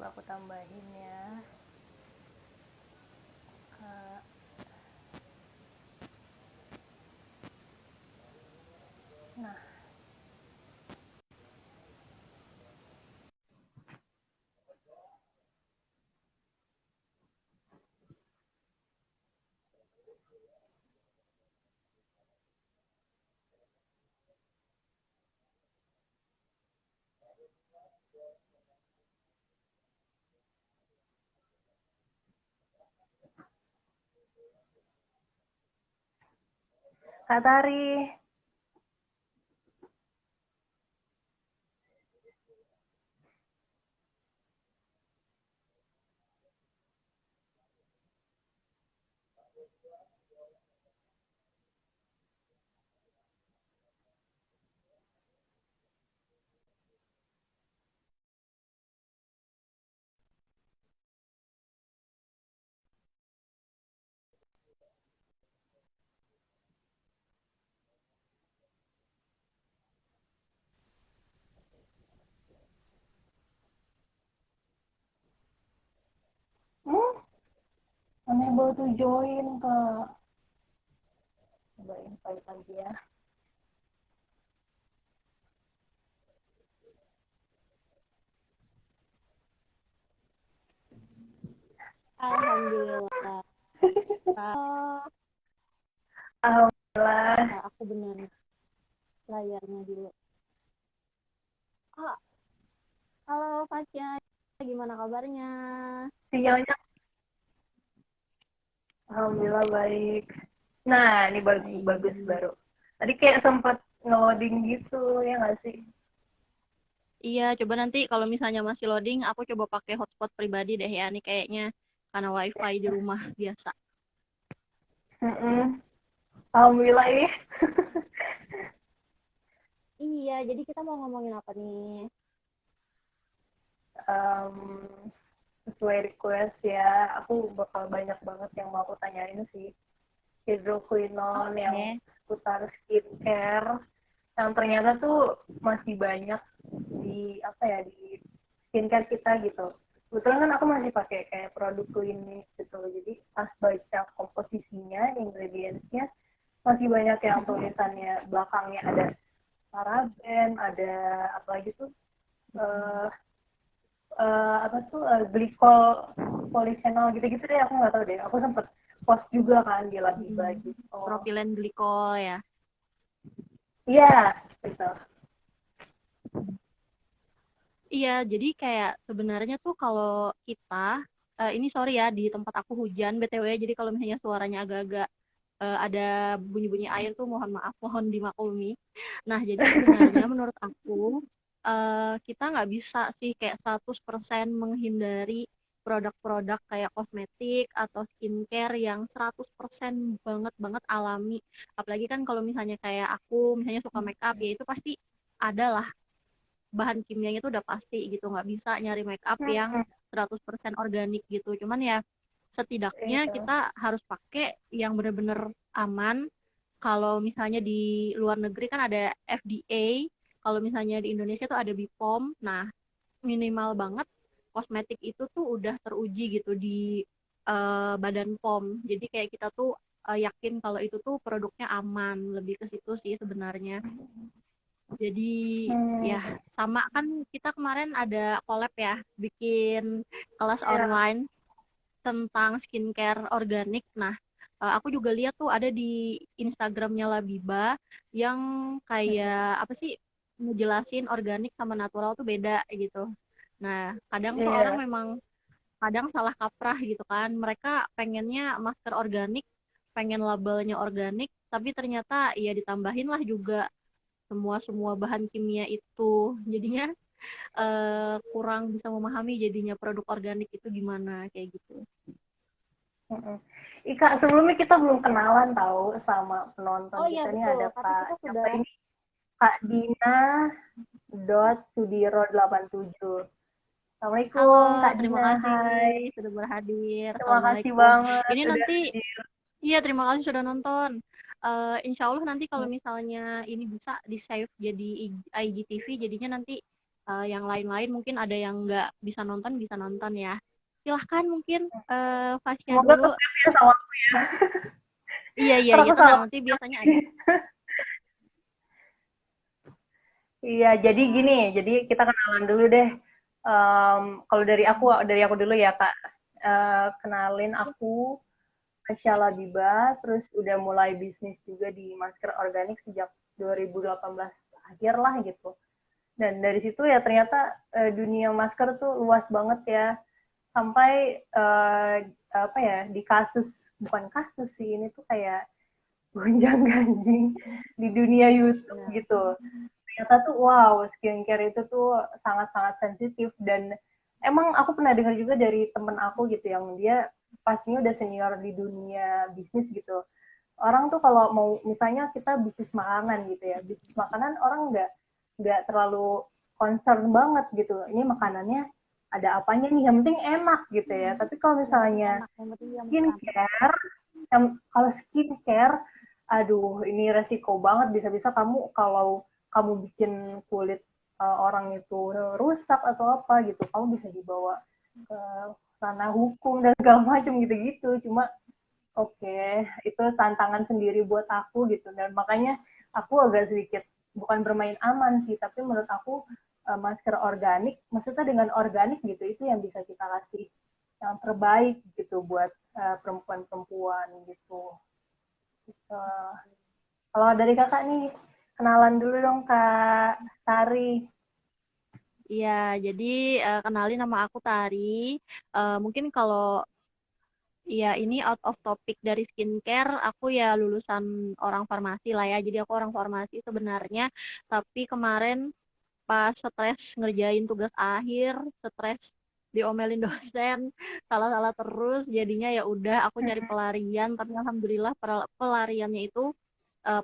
Coba aku tambahin ya. Nah, Kak Tari. Unable to join, Kak. Coba invite lagi ya. Alhamdulillah. Alhamdulillah. Bentar, aku benerin layarnya dulu. Halo Fasya, gimana kabarnya? Sinyalnya alhamdulillah baik. Nah, ini bagus baru. Tadi kayak sempat nge-loading gitu, ya nggak sih? Iya, coba nanti kalau misalnya masih loading, aku coba pakai hotspot pribadi deh ya. Ini kayaknya karena wifi di rumah biasa. Alhamdulillah ya. Iya, jadi kita mau ngomongin apa nih? Sesuai request ya, aku bakal banyak banget yang mau aku tanyain sih. Hidroquinone yang Oke. seputar skincare, yang ternyata tuh masih banyak di apa ya, di skincare kita gitu. Kebetulan kan aku masih pakai kayak produk klinik gitu, jadi pas baca komposisinya, ingredientsnya, masih banyak yang tulisannya belakangnya ada paraben, ada apa lagi tuh, eh apa tuh, glikol polisenol gitu-gitu deh, aku nggak tahu deh. Aku sempet post juga kan di Labiba gitu. Propilen glikol ya. Iya, gitu. Iya, jadi kayak sebenarnya tuh kalau kita, ini sorry ya, di tempat aku hujan, BTW, jadi kalau misalnya suaranya agak-agak ada bunyi-bunyi air tuh mohon maaf, mohon dimaklumi. Nah, jadi sebenarnya menurut aku kita nggak bisa sih kayak 100% menghindari produk-produk kayak kosmetik atau skincare yang 100% banget banget alami. Apalagi kan kalau misalnya kayak aku misalnya suka make up ya itu pasti ada lah bahan kimianya itu udah pasti gitu, nggak bisa nyari make up yang 100% organik gitu. Cuman ya setidaknya Itu. kita harus pakai yang bener-bener aman. Kalau misalnya di luar negeri kan ada FDA, kalau misalnya di Indonesia tuh ada BPOM. Nah, minimal banget kosmetik itu tuh udah teruji gitu di Badan POM. Jadi kayak kita tuh yakin kalau itu tuh produknya aman, lebih ke situ sih sebenarnya. Jadi ya sama kan kita kemarin ada collab ya, bikin kelas Ya. online tentang skincare organik. Nah, aku juga lihat tuh ada di Instagramnya Labiba yang kayak apa sih ngejelasin organik sama natural tuh beda gitu. Nah, kadang tuh orang Iya. memang kadang salah kaprah gitu kan. Mereka pengennya masker organik, pengen labelnya organik, tapi ternyata ya ditambahin lah juga semua bahan kimia itu. Jadinya kurang bisa memahami jadinya produk organik itu gimana kayak gitu. Ika, sebelumnya kita belum kenalan tahu sama penonton Oh iya kita. Ini betul, ada tapi Kak, kita siapa sudah. ini? Kak Dina dot Sudiro 87. Halo, Assalamualaikum Kak terima Dina, kasih hai. sudah berhadir. Terima kasih Assalamualaikum. banget Ini udah nanti, hadir. iya terima kasih sudah nonton. Insya Allah nanti kalau misalnya ini bisa di save jadi IGTV, jadinya nanti yang lain-lain mungkin ada yang nggak bisa nonton ya. Silahkan mungkin Fasya Semoga dulu. kesetnya sama aku ya. Iya, Terus aku tenang, salah. nanti biasanya ada. Iya, jadi gini, jadi kita kenalan dulu deh. Kalau dari aku dulu ya Kak. Kenalin aku Asya Labiba, terus udah mulai bisnis juga di masker organik sejak 2018 akhir lah gitu. Dan dari situ ya ternyata dunia masker tuh luas banget ya. Sampai apa ya, di kasus, bukan kasus sih, ini tuh kayak gonjang ganjing di dunia YouTube Ya. gitu. Ternyata tuh wow, skincare itu tuh sangat-sangat sensitif. Dan emang aku pernah dengar juga dari temen aku gitu yang dia pastinya udah senior di dunia bisnis gitu. Orang tuh kalau mau misalnya kita bisnis makanan gitu ya, bisnis makanan orang nggak terlalu concern banget gitu, ini makanannya ada apanya nih, yang penting enak gitu ya. Tapi kalau Yang penting misalnya enak, yang penting dia makan. skincare, kalau skincare, aduh ini resiko banget, bisa-bisa kamu kalau kamu bikin kulit orang itu rusak atau apa gitu, kamu bisa dibawa ke ranah hukum dan segala macam gitu-gitu. Cuma oke, itu tantangan sendiri buat aku gitu. Dan makanya aku agak sedikit bukan bermain aman sih, tapi menurut aku masker organik, maksudnya dengan organik gitu, itu yang bisa kita kasih yang terbaik gitu buat perempuan-perempuan gitu. Uh, Kalau dari kakak nih, kenalan dulu dong Kak Tari. Iya, jadi kenalin nama aku Tari. Mungkin kalau ya ini out of topic dari skincare, aku ya lulusan orang farmasi lah ya. Jadi aku orang farmasi sebenarnya, tapi kemarin pas stres ngerjain tugas akhir, stres diomelin dosen, salah-salah terus, jadinya ya udah aku cari pelarian, tapi alhamdulillah pelariannya itu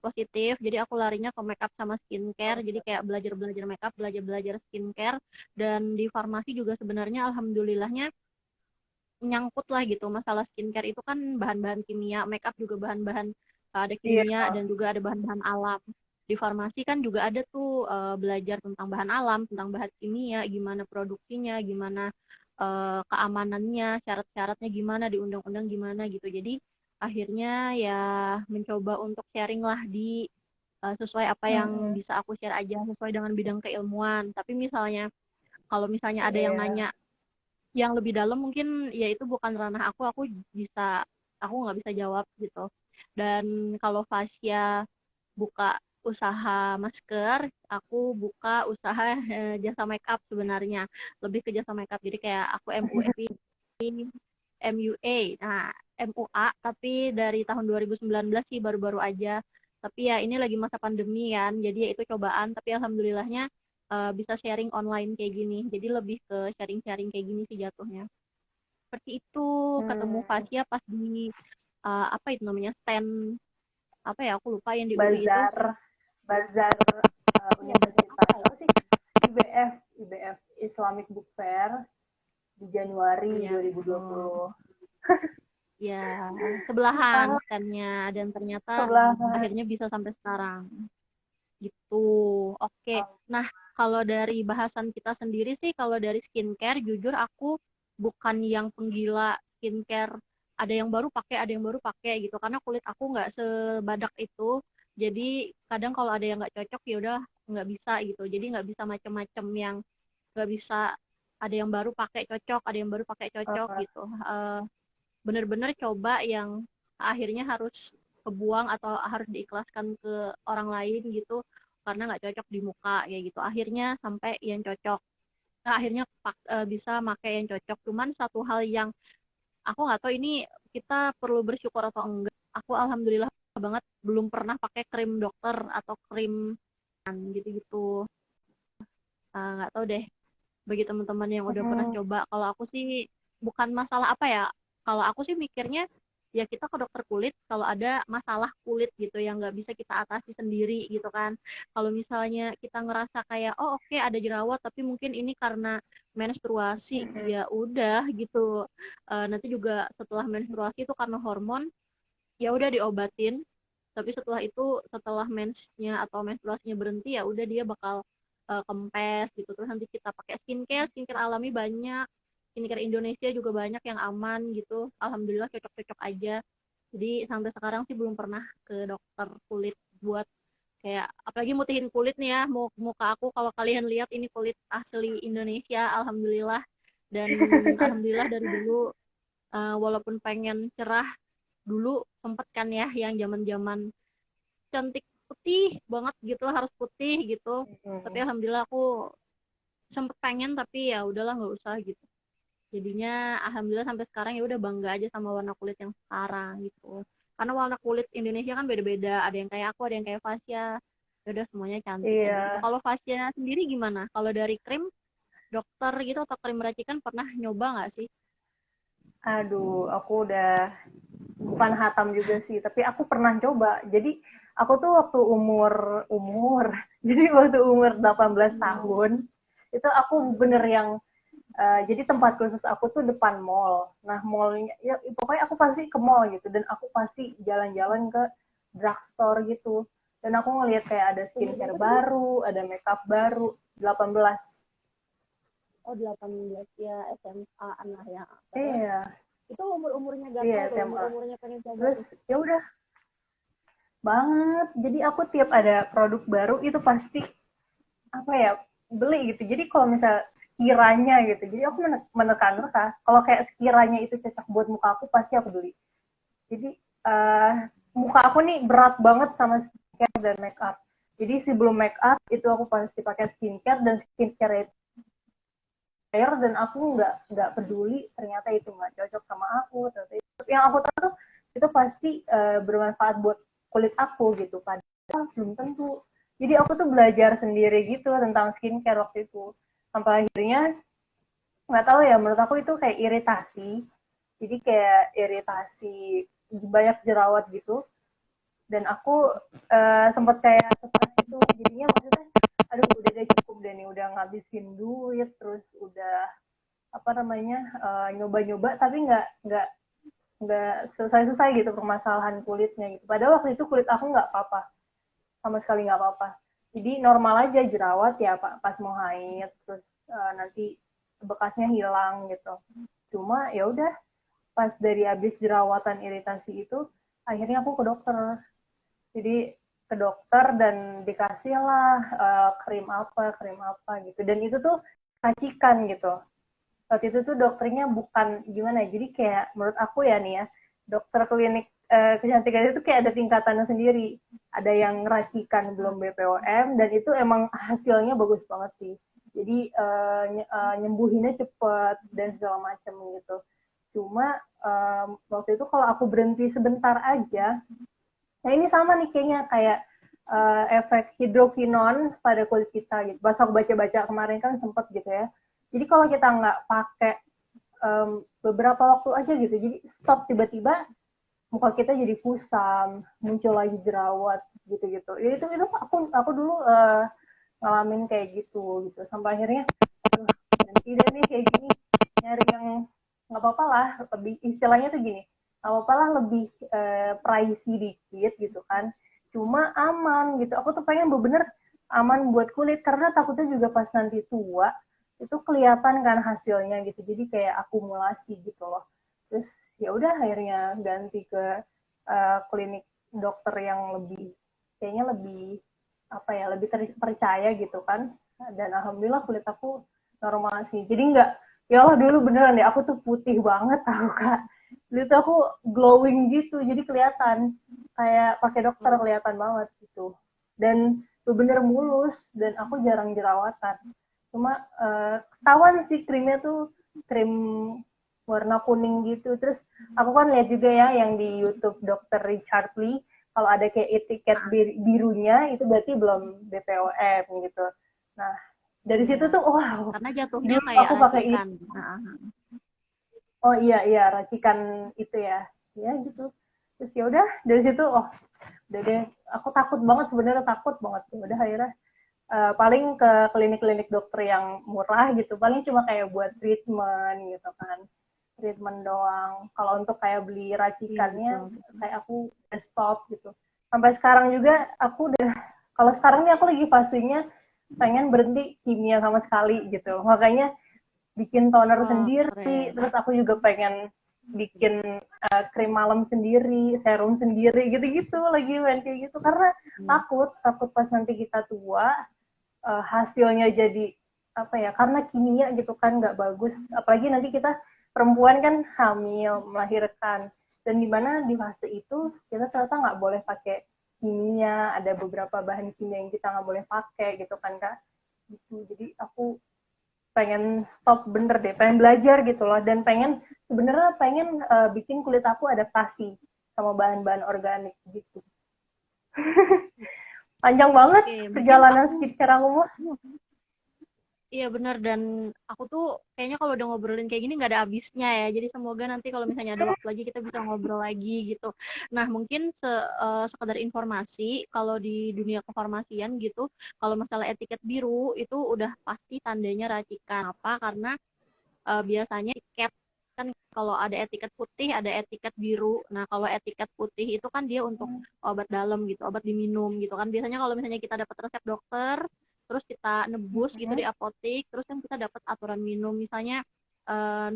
positif. Jadi aku larinya ke makeup sama skincare. Jadi kayak belajar-belajar makeup, belajar-belajar skincare, dan di farmasi juga sebenarnya alhamdulillahnya nyangkut lah gitu masalah skincare itu kan bahan-bahan kimia, makeup juga bahan-bahan ada Iya, kimia dan juga ada bahan-bahan alam. Di farmasi kan juga ada tuh belajar tentang bahan alam, tentang bahan kimia, gimana produksinya, gimana keamanannya, syarat-syaratnya gimana di undang-undang gimana gitu. Jadi akhirnya ya mencoba untuk sharing lah di sesuai apa yang bisa aku share aja sesuai dengan bidang keilmuan. Tapi misalnya kalau misalnya ada yang iya. nanya yang lebih dalam mungkin ya itu bukan ranah aku bisa aku nggak bisa jawab gitu. Dan kalau Fasya buka usaha masker, aku buka usaha jasa makeup sebenarnya, lebih ke jasa makeup. Jadi kayak aku MUFI, MUA, nah MUA, tapi dari tahun 2019 sih baru-baru aja. Tapi ya ini lagi masa pandemi kan, jadi ya itu cobaan. Tapi alhamdulillahnya bisa sharing online kayak gini. Jadi lebih ke sharing-sharing kayak gini sih jatuhnya. Seperti itu, ketemu Hmm, Fasya pas di apa itu namanya stand apa ya aku lupa yang di UI itu. bazar, bazar Iya bazar universitas apa ya? apa sih? IBF Islamic Book Fair di Januari Iya betul. 2020. Ya sebelahan Ah, standnya dan ternyata sebelah. akhirnya bisa sampai sekarang gitu. Oke. Nah kalau dari bahasan kita sendiri sih kalau dari skincare jujur aku bukan yang penggila skincare. Ada yang baru pakai, ada yang baru pakai gitu. Karena kulit aku nggak sebadak itu. Jadi kadang kalau ada yang nggak cocok ya udah nggak bisa gitu. Jadi nggak bisa macam-macam yang nggak bisa ada yang baru pakai cocok, ada yang baru pakai cocok gitu. Bener-bener coba yang akhirnya harus kebuang atau harus diikhlaskan ke orang lain gitu karena nggak cocok di muka kayak gitu. Akhirnya sampai yang cocok. Nah, akhirnya bisa pakai yang cocok. Cuman satu hal yang aku nggak tahu ini kita perlu bersyukur atau enggak. Aku alhamdulillah banget belum pernah pakai krim dokter atau krim gitu-gitu. Nggak tahu deh bagi teman-teman yang udah pernah Hmm, coba. Kalau aku sih bukan masalah apa ya. Kalau aku sih mikirnya ya kita ke dokter kulit kalau ada masalah kulit gitu yang nggak bisa kita atasi sendiri gitu kan. Kalau misalnya kita ngerasa kayak oh oke, ada jerawat tapi mungkin ini karena menstruasi ya udah gitu. Nanti juga setelah menstruasi itu karena hormon ya udah diobatin. Tapi setelah itu setelah mensnya atau menstruasinya berhenti ya udah dia bakal kempes gitu. Terus nanti kita pakai skincare alami banyak, skincare Indonesia juga banyak yang aman gitu. Alhamdulillah cocok-cocok aja. Jadi sampai sekarang sih belum pernah ke dokter kulit buat kayak apalagi mutihin kulit nih ya. Muka aku kalau kalian lihat ini kulit asli Indonesia, alhamdulillah. Dan alhamdulillah dari dulu walaupun pengen cerah dulu sempet kan ya yang zaman-zaman cantik putih banget gitu harus putih gitu. Tapi alhamdulillah aku sempet pengen tapi ya udahlah nggak usah gitu. Jadinya alhamdulillah sampai sekarang ya udah bangga aja sama warna kulit yang sekarang gitu. Karena warna kulit Indonesia kan beda-beda, ada yang kayak aku, ada yang kayak Fasya. Ya udah semuanya cantik aja gitu. Iya. Kalau Fasya sendiri gimana? Kalau dari krim dokter gitu atau krim racikan pernah nyoba nggak sih? Aduh, aku udah bukan hatam juga sih, tapi aku pernah coba. Jadi aku tuh waktu umur jadi waktu umur 18 tahun itu aku bener yang jadi tempat khusus aku tuh depan mall. Nah, mallnya ya pokoknya aku pasti ke mall gitu dan aku pasti jalan-jalan ke drugstore gitu. Dan aku ngelihat kayak ada skincare baru, ada makeup baru, 18. Oh 18 ya SMA-an lah ya. Terus Iya, itu umur-umurnya gatel iya tuh, SMA. umur-umurnya pengen coba Terus tuh. ya udah banget. Jadi aku tiap ada produk baru itu pasti apa ya beli gitu. Jadi kalau misal sekiranya gitu, jadi aku menekan kalau kayak sekiranya itu cocok buat muka aku pasti aku beli. Jadi muka aku nih berat banget sama skincare dan make up. Jadi sebelum make up itu aku pasti pakai skincare dan skincare itu air dan aku nggak peduli ternyata itu nggak cocok sama aku. Ternyata itu. Yang aku tahu tuh itu pasti bermanfaat buat kulit aku gitu. Padahal belum tentu. Jadi aku tuh belajar sendiri gitu tentang skincare waktu itu. Sampai akhirnya nggak tahu ya menurut aku itu kayak iritasi. Jadi kayak iritasi banyak jerawat gitu dan aku sempat kayak stres itu jadinya maksudnya aduh udah deh cukup deh nih udah ngabisin duit terus udah apa namanya nyoba-nyoba tapi nggak selesai-selesai gitu permasalahan kulitnya gitu padahal waktu itu kulit aku nggak apa-apa sama sekali nggak apa-apa jadi normal aja jerawat ya pak pas mau haid terus nanti bekasnya hilang gitu cuma ya udah pas dari habis jerawatan iritasi itu akhirnya aku ke dokter jadi ke dokter dan dikasih lah krim apa gitu dan itu tuh racikan gitu waktu itu tuh dokternya bukan gimana ya jadi kayak menurut aku ya nih ya dokter klinik kecantikan itu kayak ada tingkatannya sendiri ada yang racikan belum BPOM dan itu emang hasilnya bagus banget sih jadi nyembuhinnya cepet dan segala macam gitu cuma waktu itu kalau aku berhenti sebentar aja nah ini sama nih kayaknya kayak efek hidrokinon pada kulit kita gitu. Pas aku baca-baca kemarin kan sempet gitu ya. Jadi kalau kita nggak pakai beberapa waktu aja gitu, jadi stop tiba-tiba muka kita jadi kusam, muncul lagi jerawat gitu-gitu. Ya, itu aku dulu ngalamin kayak gitu sampai akhirnya nanti deh nih kayak gini nyari yang nggak apa-apa lah lebih istilahnya tuh gini nggak apa-apa lah lebih pricey dikit gitu kan cuma aman gitu aku tuh pengen bener-bener aman buat kulit karena takutnya juga pas nanti tua itu kelihatan kan hasilnya gitu jadi kayak akumulasi gitu loh terus ya udah akhirnya ganti ke klinik dokter yang lebih kayaknya lebih apa ya lebih terpercaya gitu kan dan alhamdulillah kulit aku normal sih jadi nggak ya Allah dulu beneran deh aku tuh putih banget tau kak dulu tuh aku glowing gitu jadi kelihatan kayak pakai dokter kelihatan banget gitu dan bener mulus dan aku jarang jerawatan cuma ketahuan sih krimnya tuh krim warna kuning gitu terus aku kan lihat juga ya yang di YouTube Dokter Richard Lee kalau ada kayak etiket birunya itu berarti belum BPOM gitu nah dari situ Iya. tuh wow Karena jatuhnya dulu kayak aku pakai ini racikan. Nah, oh iya racikan itu ya gitu terus ya udah dari situ oh udah deh aku takut banget sebenarnya takut banget udah akhirnya paling ke klinik-klinik dokter yang murah gitu paling cuma kayak buat treatment gitu kan treatment doang kalau untuk kayak beli iya racikannya betul. kayak aku udah stop gitu sampai sekarang juga aku udah kalau sekarang nih aku lagi fasenya pengen berhenti kimia sama sekali gitu. Makanya bikin toner Wah, sendiri, keren. terus aku juga pengen bikin krim malam sendiri, serum sendiri gitu-gitu lagi men kayak gitu karena Hmm. takut takut pas nanti kita tua hasilnya jadi apa ya karena kimia gitu kan nggak bagus apalagi nanti kita perempuan kan hamil melahirkan dan dimana di fase itu kita ternyata nggak boleh pakai kimia ada beberapa bahan kimia yang kita nggak boleh pakai gitu kan kak gitu jadi aku pengen stop bener deh pengen belajar gitu loh dan pengen sebenarnya pengen bikin kulit aku adaptasi sama bahan-bahan organik gitu panjang banget Oke, mungkin perjalanan aku skincare aku mah. iya benar dan aku tuh kayaknya kalau udah ngobrolin kayak gini nggak ada habisnya ya. Jadi semoga nanti kalau misalnya ada waktu lagi kita bisa ngobrol lagi gitu. Nah mungkin sekedar informasi kalau di dunia kefarmasian gitu, kalau masalah etiket biru itu udah pasti tandanya racikan. Apa? Karena biasanya etiket kan kalau ada etiket putih ada etiket biru. Nah kalau etiket putih itu kan dia untuk obat dalam gitu, obat diminum gitu kan. Biasanya kalau misalnya kita dapat resep dokter, terus kita nebus gitu di apotek, terus kan kita dapat aturan minum, misalnya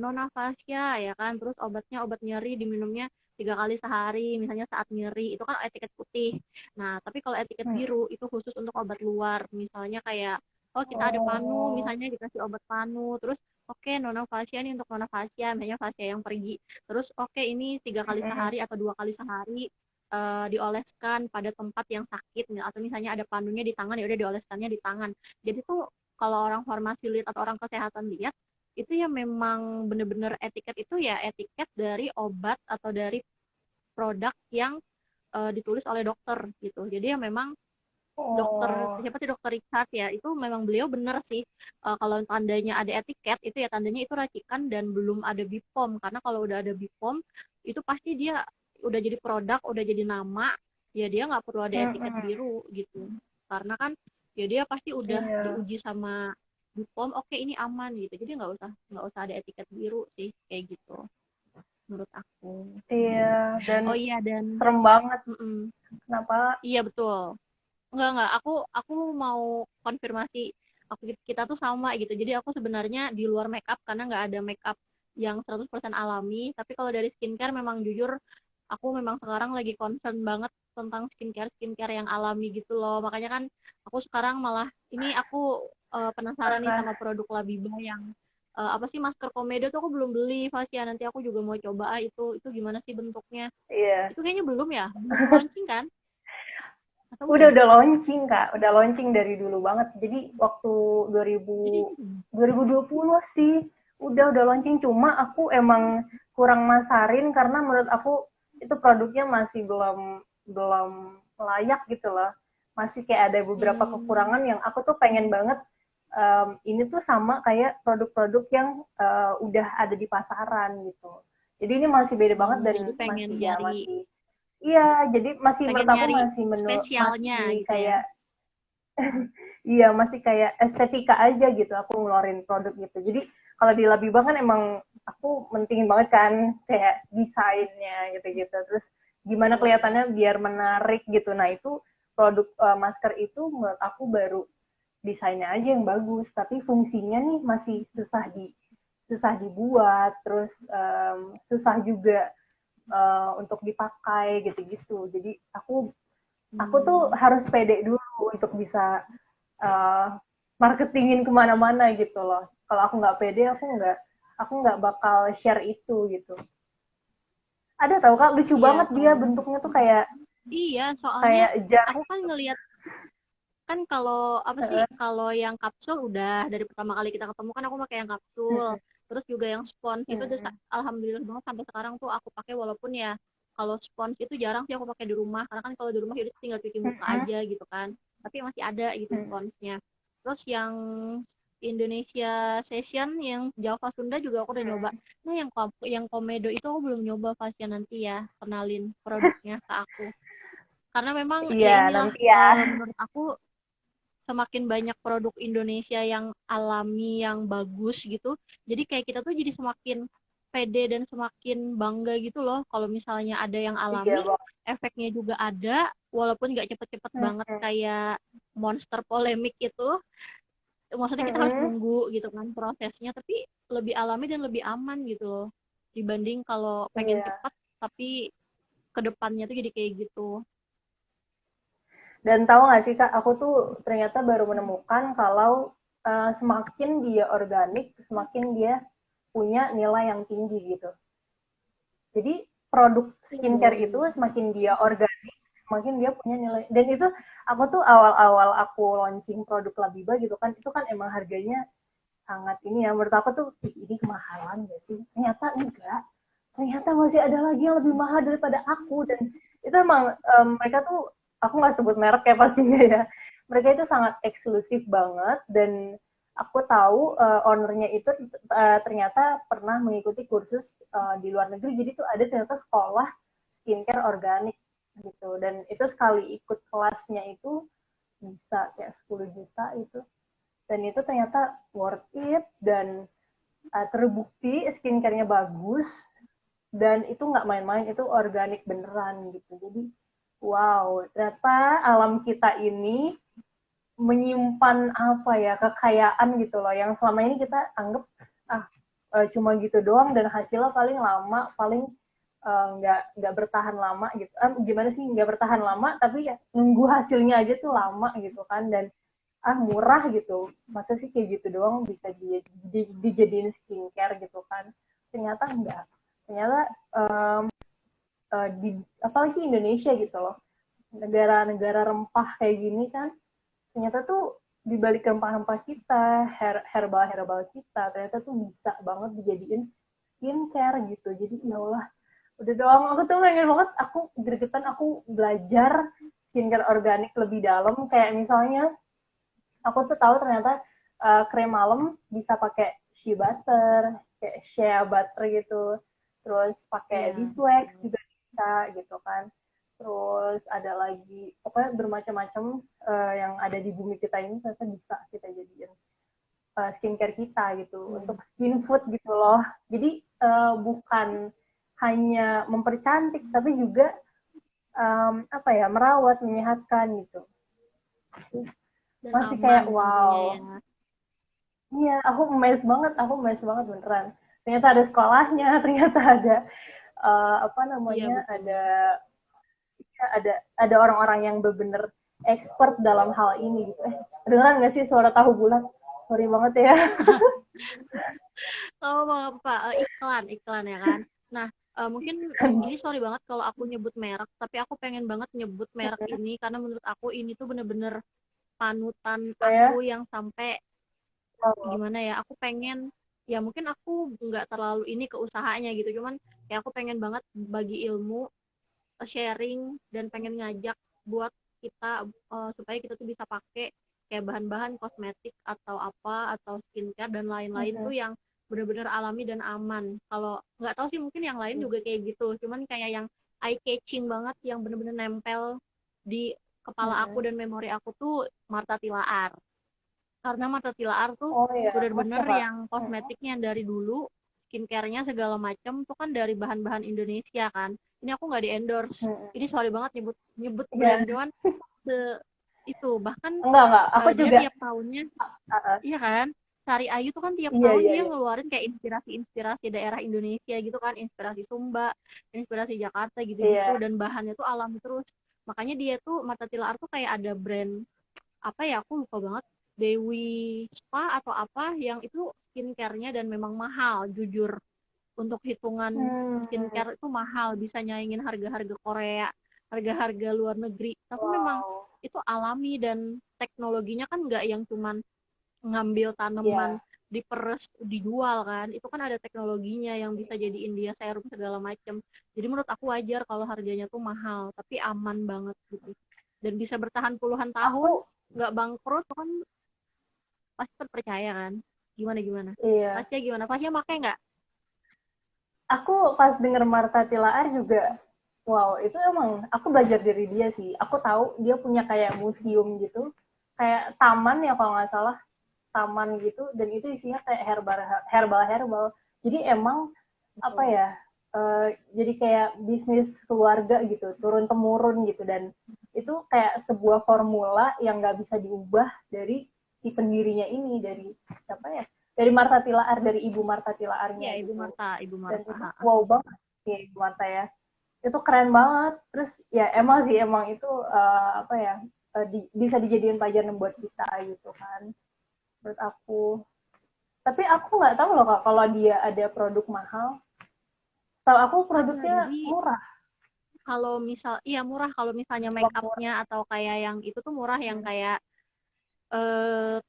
Nonavacia ya kan, terus obatnya obat nyeri diminumnya 3 kali sehari, misalnya saat nyeri, itu kan etiket putih. Nah tapi kalau etiket biru itu khusus untuk obat luar, misalnya kayak oh kita ada panu, Oh, misalnya dikasih obat panu, terus oke nona fascia nih untuk nona fascia misalnya fascia yang pergi terus oke ini 3 kali sehari atau 2 kali sehari dioleskan pada tempat yang sakit atau misalnya ada panunya di tangan ya udah dioleskannya di tangan jadi tuh kalau orang farmasi lihat atau orang kesehatan lihat itu ya memang bener-bener etiket itu ya etiket dari obat atau dari produk yang ditulis oleh dokter gitu jadi ya memang dokter oh, siapa sih dokter Richard ya itu memang beliau benar sih. Kalau tandanya ada etiket itu ya tandanya itu racikan dan belum ada BPOM karena kalau udah ada BPOM itu pasti dia udah jadi produk udah jadi nama ya dia nggak perlu ada etiket biru gitu karena kan ya dia pasti udah iya, diuji sama BPOM oke ini aman gitu jadi nggak usah ada etiket biru sih kayak gitu menurut aku. iya, dan Oh iya dan serem banget. mm-mm. Kenapa? Iya betul. Enggak. Aku mau konfirmasi. Kita tuh sama gitu. Jadi aku sebenarnya di luar make up karena nggak ada make up yang 100% alami. Tapi kalau dari skincare memang jujur aku memang sekarang lagi concern banget tentang skincare yang alami gitu loh. Makanya kan aku sekarang malah ini aku penasaran nih sama Parah. produk Labiba yang apa sih masker komedo tuh aku belum beli Fasya. Nanti aku juga mau coba itu gimana sih bentuknya. Iya. Itu kayaknya belum ya? Belum launching kan? Atau udah? Udah launching, Kak. Udah launching dari dulu banget. Jadi waktu 2000 Jadi 2020 sih udah launching cuma aku emang kurang masarin karena menurut aku itu produknya masih belum belum layak gitu loh. Masih kayak ada beberapa Hmm, kekurangan yang aku tuh pengen banget ini tuh sama kayak produk-produk yang udah ada di pasaran gitu. Jadi ini masih beda banget dan jadi pengen masih ya nyari masih iya, jadi masih menurut aku masih spesialnya masih gitu ya. kayak iya masih kayak estetika aja gitu aku ngeluarin produk gitu. Jadi kalau di Labibang kan emang aku mentingin banget kan kayak desainnya gitu-gitu. Terus gimana Iya, iya. kelihatannya biar menarik gitu. Nah, itu produk masker itu menurut aku baru desainnya aja yang bagus, tapi fungsinya nih masih susah dibuat, terus susah juga untuk dipakai gitu-gitu. Jadi aku tuh Hmm, harus pede dulu untuk bisa uh, marketingin kemana-mana gitu loh. Kalau aku nggak pede, aku nggak bakal share itu gitu. Ada tau kak lucu iya banget dia soalnya. bentuknya tuh kayak Iya, soalnya kayak jar. aku kan ngelihat kan kalau apa sih kalau yang kapsul udah dari pertama kali kita ketemu kan aku pakai yang kapsul. Terus juga yang spons itu alhamdulillah banget sampai sekarang tuh aku pakai walaupun ya kalau spons itu jarang sih aku pakai di rumah karena kan kalau di rumah itu tinggal cuci muka aja gitu kan. Tapi masih ada gitu sponsnya. Terus yang Indonesia Session yang Java Sunda juga aku udah nyoba. Nah, yang komedo itu aku belum nyoba Fasya nanti ya kenalin produknya ke aku. Karena memang ya Iya inilah nanti ya. menurut aku semakin banyak produk Indonesia yang alami yang bagus gitu. Jadi kayak kita tuh jadi semakin pede dan semakin bangga gitu loh kalau misalnya ada yang Iya alami bang. efeknya juga ada, walaupun nggak cepet-cepet banget kayak monster polemik itu. Maksudnya kita harus nunggu gitu kan prosesnya, tapi lebih alami dan lebih aman gitu loh, dibanding kalau pengen Iya. cepat tapi kedepannya tuh jadi kayak gitu. Dan tahu nggak sih Kak, aku tuh ternyata baru menemukan kalau semakin dia organik, semakin dia punya nilai yang tinggi gitu. Jadi produk skincare itu semakin dia organik, semakin dia punya nilai. Dan itu aku tuh awal-awal aku launching produk Labiba gitu kan, itu kan emang harganya sangat ini ya. Menurut aku tuh ini kemahalan gak sih? Ternyata enggak. Ternyata masih ada lagi yang lebih mahal daripada aku. Dan itu emang mereka tuh, aku nggak sebut merek ya pastinya ya. Mereka itu sangat eksklusif banget dan aku tahu ownernya itu ternyata pernah mengikuti kursus di luar negeri. Jadi tuh ada ternyata sekolah skincare organik gitu. Dan itu sekali ikut kelasnya itu bisa kayak 10 juta itu. Dan itu ternyata worth it dan terbukti skincare-nya bagus dan itu nggak main-main, itu organik beneran gitu. Jadi wow, ternyata alam kita ini menyimpan apa ya, kekayaan gitu loh yang selama ini kita anggap ah cuma gitu doang dan hasilnya paling lama, paling nggak bertahan lama gitu. Gimana sih nggak bertahan lama tapi ya nunggu hasilnya aja tuh lama gitu kan. Dan murah gitu, masa sih kayak gitu doang bisa dijadiin skincare gitu kan. Ternyata enggak, ternyata um, apalagi Indonesia gitu loh, negara-negara rempah kayak gini kan, ternyata tuh di balik rempah-rempah kita, herbal-herbal kita, ternyata tuh bisa banget dijadiin skincare gitu. Jadi ya Allah, udah dong, aku tuh pengen banget, aku gregetan, aku belajar skincare organik lebih dalam. Kayak misalnya aku tuh tahu ternyata krim malam bisa pakai shea butter, kayak shea butter gitu. Terus pakai Iya. beeswax juga bisa gitu kan. Terus ada lagi, pokoknya bermacam-macam yang ada di bumi kita ini ternyata bisa kita jadiin skincare kita gitu. Hmm. Untuk skin food gitu loh. Jadi bukan hanya mempercantik, tapi juga apa ya, merawat, menyehatkan gitu. Dan Masih aman kayak tentunya wow. ya. Iya, aku mes banget beneran. Ternyata ada sekolahnya, ternyata ada apa Iya namanya, betul. ada orang-orang yang benar-benar expert dalam hal ini gitu. Dengeran nggak sih suara tahu bulat? Sorry banget ya. Oh apa iklan iklan ya kan. Nah mungkin ini sorry banget kalau aku nyebut merek, tapi aku pengen banget nyebut merek ini karena menurut aku ini tuh bener-bener panutan aku Saya, yang sampai oh, gimana ya, aku pengen, ya mungkin aku nggak terlalu ini ke usahanya gitu, cuman ya aku pengen banget bagi ilmu, sharing, dan pengen ngajak buat kita supaya kita tuh bisa pakai kayak bahan-bahan kosmetik atau apa atau skincare dan lain-lain tuh yang benar-benar alami dan aman. Kalau nggak tahu sih mungkin yang lain juga kayak gitu, cuman kayak yang eye catching banget yang benar-benar nempel di kepala aku dan memori aku tuh Martha Tilaar. Karena Martha Tilaar tuh oh ya, bener-bener masa kak? yang kosmetiknya dari dulu, skincare-nya segala macam tuh kan dari bahan-bahan Indonesia kan. Ini aku nggak di endorse. Ini sorry banget nyebut nyebut Iya, brand, cuman se itu bahkan enggak, aku dia juga, tiap tahunnya, iya kan, Sari Ayu tuh kan tiap iya, tahun iya, dia iya, ngeluarin kayak inspirasi-inspirasi daerah Indonesia gitu kan, inspirasi Sumba, inspirasi Jakarta gitu-gitu, iya, dan bahannya tuh alami terus. Makanya dia tuh Martha Tilaar tuh kayak ada brand apa ya, aku lupa banget, Dewi Spa atau apa yang itu skincare-nya dan memang mahal jujur, untuk hitungan hmm, skincare itu mahal, bisa nyaingin harga-harga Korea, harga-harga luar negeri, tapi memang wow, itu alami dan teknologinya kan nggak yang cuman ngambil tanaman iya, diperes dijual kan, itu kan ada teknologinya yang bisa jadiin dia serum segala macam. Jadi menurut aku wajar kalau harganya tuh mahal tapi aman banget gitu, dan bisa bertahan puluhan tahun aku, nggak bangkrut kan, pasti terpercaya kan. Gimana gimana iya, Tasya, gimana Tasya pakai nggak? aku pas denger Martha Tilaar juga, wow, itu emang aku belajar dari dia sih. Aku tahu dia punya kayak museum gitu, kayak taman ya kalau nggak salah, taman gitu, dan itu isinya kayak herbal herbal herbal. Jadi emang apa Betul. ya? jadi kayak bisnis keluarga gitu, turun temurun gitu, dan itu kayak sebuah formula yang nggak bisa diubah dari si pendirinya ini, dari siapa ya, dari Martha Tilaar, dari Ibu Martha Iya, Tilaarnya Ibu gitu. Marta, Ibu Dan Marta. itu Ha. wow banget ya Ibu Martha ya, itu keren banget. Terus ya emang sih, emang itu apa ya, bisa dijadiin pelajaran buat kita gitu kan, menurut aku. Tapi aku nggak tahu loh kak kalau dia ada produk mahal. Tahu aku Ada, produknya jadi murah. kalau misal, iya murah kalau misalnya make Wah, murah. upnya atau kayak yang itu tuh murah, yang Hmm. kayak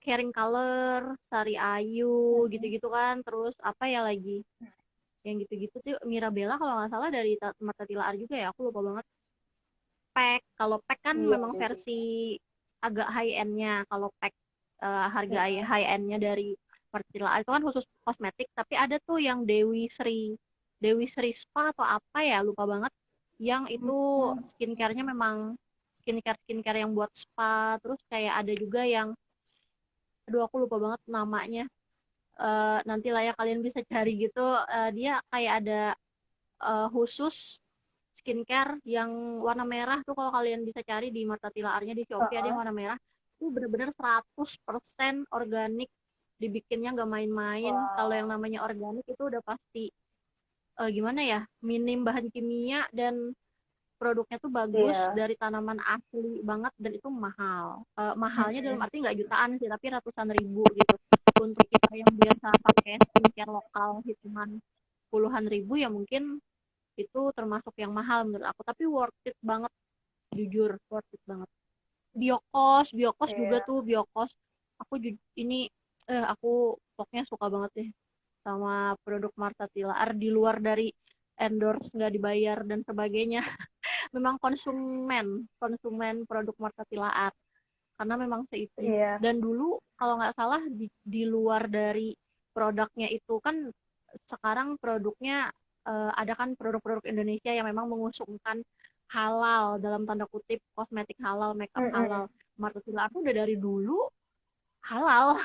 Caring Color, Sari Ayu, gitu-gitu kan. Terus apa ya lagi? Yang gitu-gitu tuh Mirabella kalau nggak salah dari Marta Tilaar juga ya, aku lupa banget. Pack, kalau pack kan Iya memang deh. versi agak high end-nya. Kalau pack harga Hmm. high end-nya dari Marta Tilaar itu kan khusus kosmetik, tapi ada tuh yang Dewi Sri Spa atau apa ya, lupa banget. Yang itu skincare-nya memang skincare yang buat spa. Terus kayak ada juga yang, aduh aku lupa banget namanya. Nanti lah ya kalian bisa cari gitu. Dia kayak ada khusus skincare yang warna merah tuh, kalau kalian bisa cari di Marta Tilaarnya di Shopee ada yang Uh-uh. warna merah. Itu bener-bener 100% organik, dibikinnya nggak main-main. Kalau yang Wow. namanya organik itu udah pasti gimana ya, minim bahan kimia, dan produknya tuh bagus Iya. dari tanaman asli banget, dan itu mahal. Mahalnya dalam Hmm. arti nggak jutaan sih, tapi ratusan ribu gitu. Untuk kita yang biasa pakai skincare lokal hitungan puluhan ribu ya mungkin itu termasuk yang mahal menurut aku, tapi worth it banget, jujur worth it banget. Biokos juga Iya. tuh, Biokos. Ini aku pokoknya suka banget deh sama produk Marta Tilaar, di luar dari endorse nggak dibayar dan sebagainya. Memang konsumen konsumen produk Marta Tilaar, karena memang seitu. Iya. Dan dulu kalau nggak salah di luar dari produknya itu kan, sekarang produknya ada kan produk-produk Indonesia yang memang mengusungkan halal, dalam tanda kutip kosmetik halal, makeup halal. Hmm. Marta Tilaar tuh udah dari dulu halal.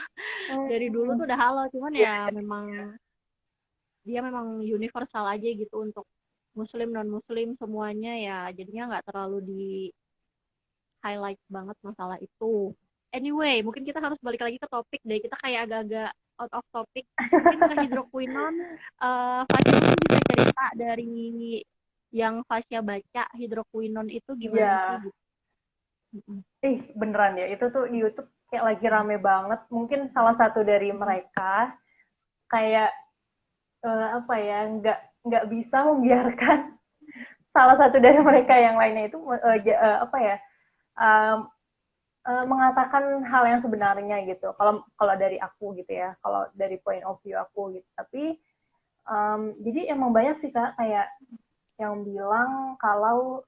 Dari dulu Hmm. tuh udah halal, cuman Iya. ya memang dia memang universal aja gitu untuk muslim non muslim semuanya, ya jadinya nggak terlalu di highlight banget masalah itu. Anyway, mungkin kita harus balik lagi ke topik deh. Kita kayak agak-agak out of topic. Mungkin ke hidroquinone, Fasya mungkin bisa cerita dari yang Fasya baca, hidroquinone itu gimana sih Iya. gitu. Mm-mm. Beneran ya. Itu tuh di YouTube kayak lagi rame banget. Mungkin salah satu dari Mm-mm. mereka kayak apa ya, nggak bisa membiarkan salah satu dari mereka yang lainnya itu apa ya, um, mengatakan hal yang sebenarnya gitu. Kalau kalau dari aku gitu ya, kalau dari point of view aku gitu. Tapi jadi emang banyak sih kak kayak yang bilang kalau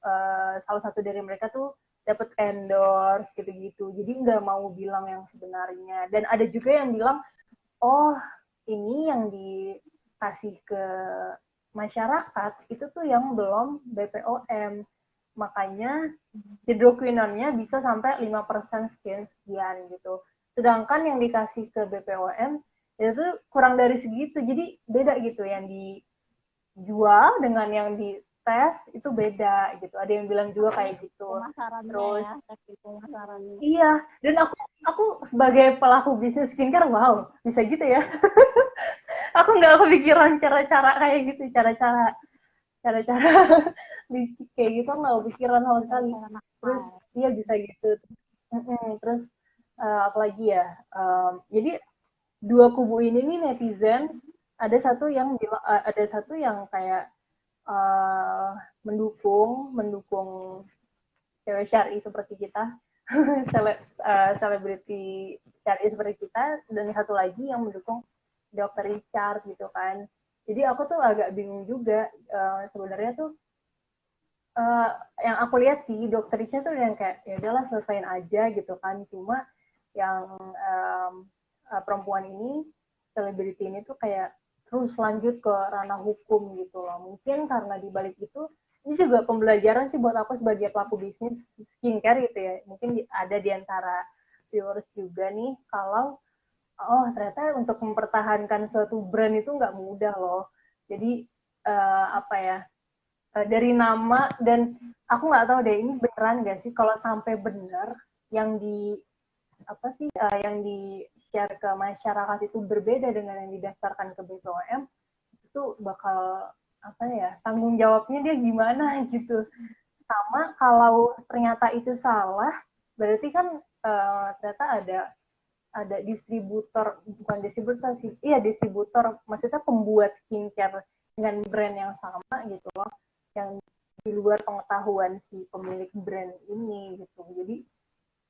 salah satu dari mereka tuh dapat endorse gitu-gitu. Jadi nggak mau bilang yang sebenarnya. Dan ada juga yang bilang, oh ini yang dikasih ke masyarakat itu tuh yang belum BPOM. Makanya hidroquinonnya bisa sampai 5% sekian-sekian gitu. Sedangkan yang dikasih ke BPOM itu kurang dari segitu. Jadi beda gitu, yang dijual dengan yang dites itu beda gitu. Ada yang bilang juga Tapi kayak gitu. pemasarannya Terus ya, teknik pemasarannya. iya, dan aku sebagai pelaku bisnis skincare, wow, bisa gitu ya. Aku nggak kepikiran cara-cara kayak gitu, cara-cara licik kayak gitu nggak kepikiran sama sekali. Cara-cara Terus nakal. dia bisa gitu. Terus apalagi ya, jadi dua kubu ini nih netizen, ada satu yang kayak uh, mendukung mendukung cewek syari seperti kita, selebriti syari seperti kita, dan satu lagi yang mendukung dokter Richard gitu kan. Jadi aku tuh agak bingung juga, sebenarnya tuh uh, yang aku lihat sih dokter Richard tuh yang kayak ya udahlah selesain aja gitu kan. Cuma yang perempuan ini, selebriti ini tuh kayak terus lanjut ke ranah hukum gitu loh. Mungkin karena di balik itu ini juga pembelajaran sih buat aku sebagai pelaku bisnis skincare gitu ya. Mungkin ada di antara viewers juga nih, kalau oh ternyata untuk mempertahankan suatu brand itu nggak mudah loh. Jadi apa ya, dari nama. Dan aku nggak tahu deh ini beneran nggak sih, kalau sampai bener yang di apa sih, yang di share ke masyarakat itu berbeda dengan yang didaftarkan ke BPOM, itu bakal apa ya, tanggung jawabnya dia gimana gitu. Sama kalau ternyata itu salah, berarti kan ternyata ada distributor, bukan distributor sih, iya distributor, maksudnya pembuat skincare dengan brand yang sama gitu loh, yang di luar pengetahuan si pemilik brand ini gitu. Jadi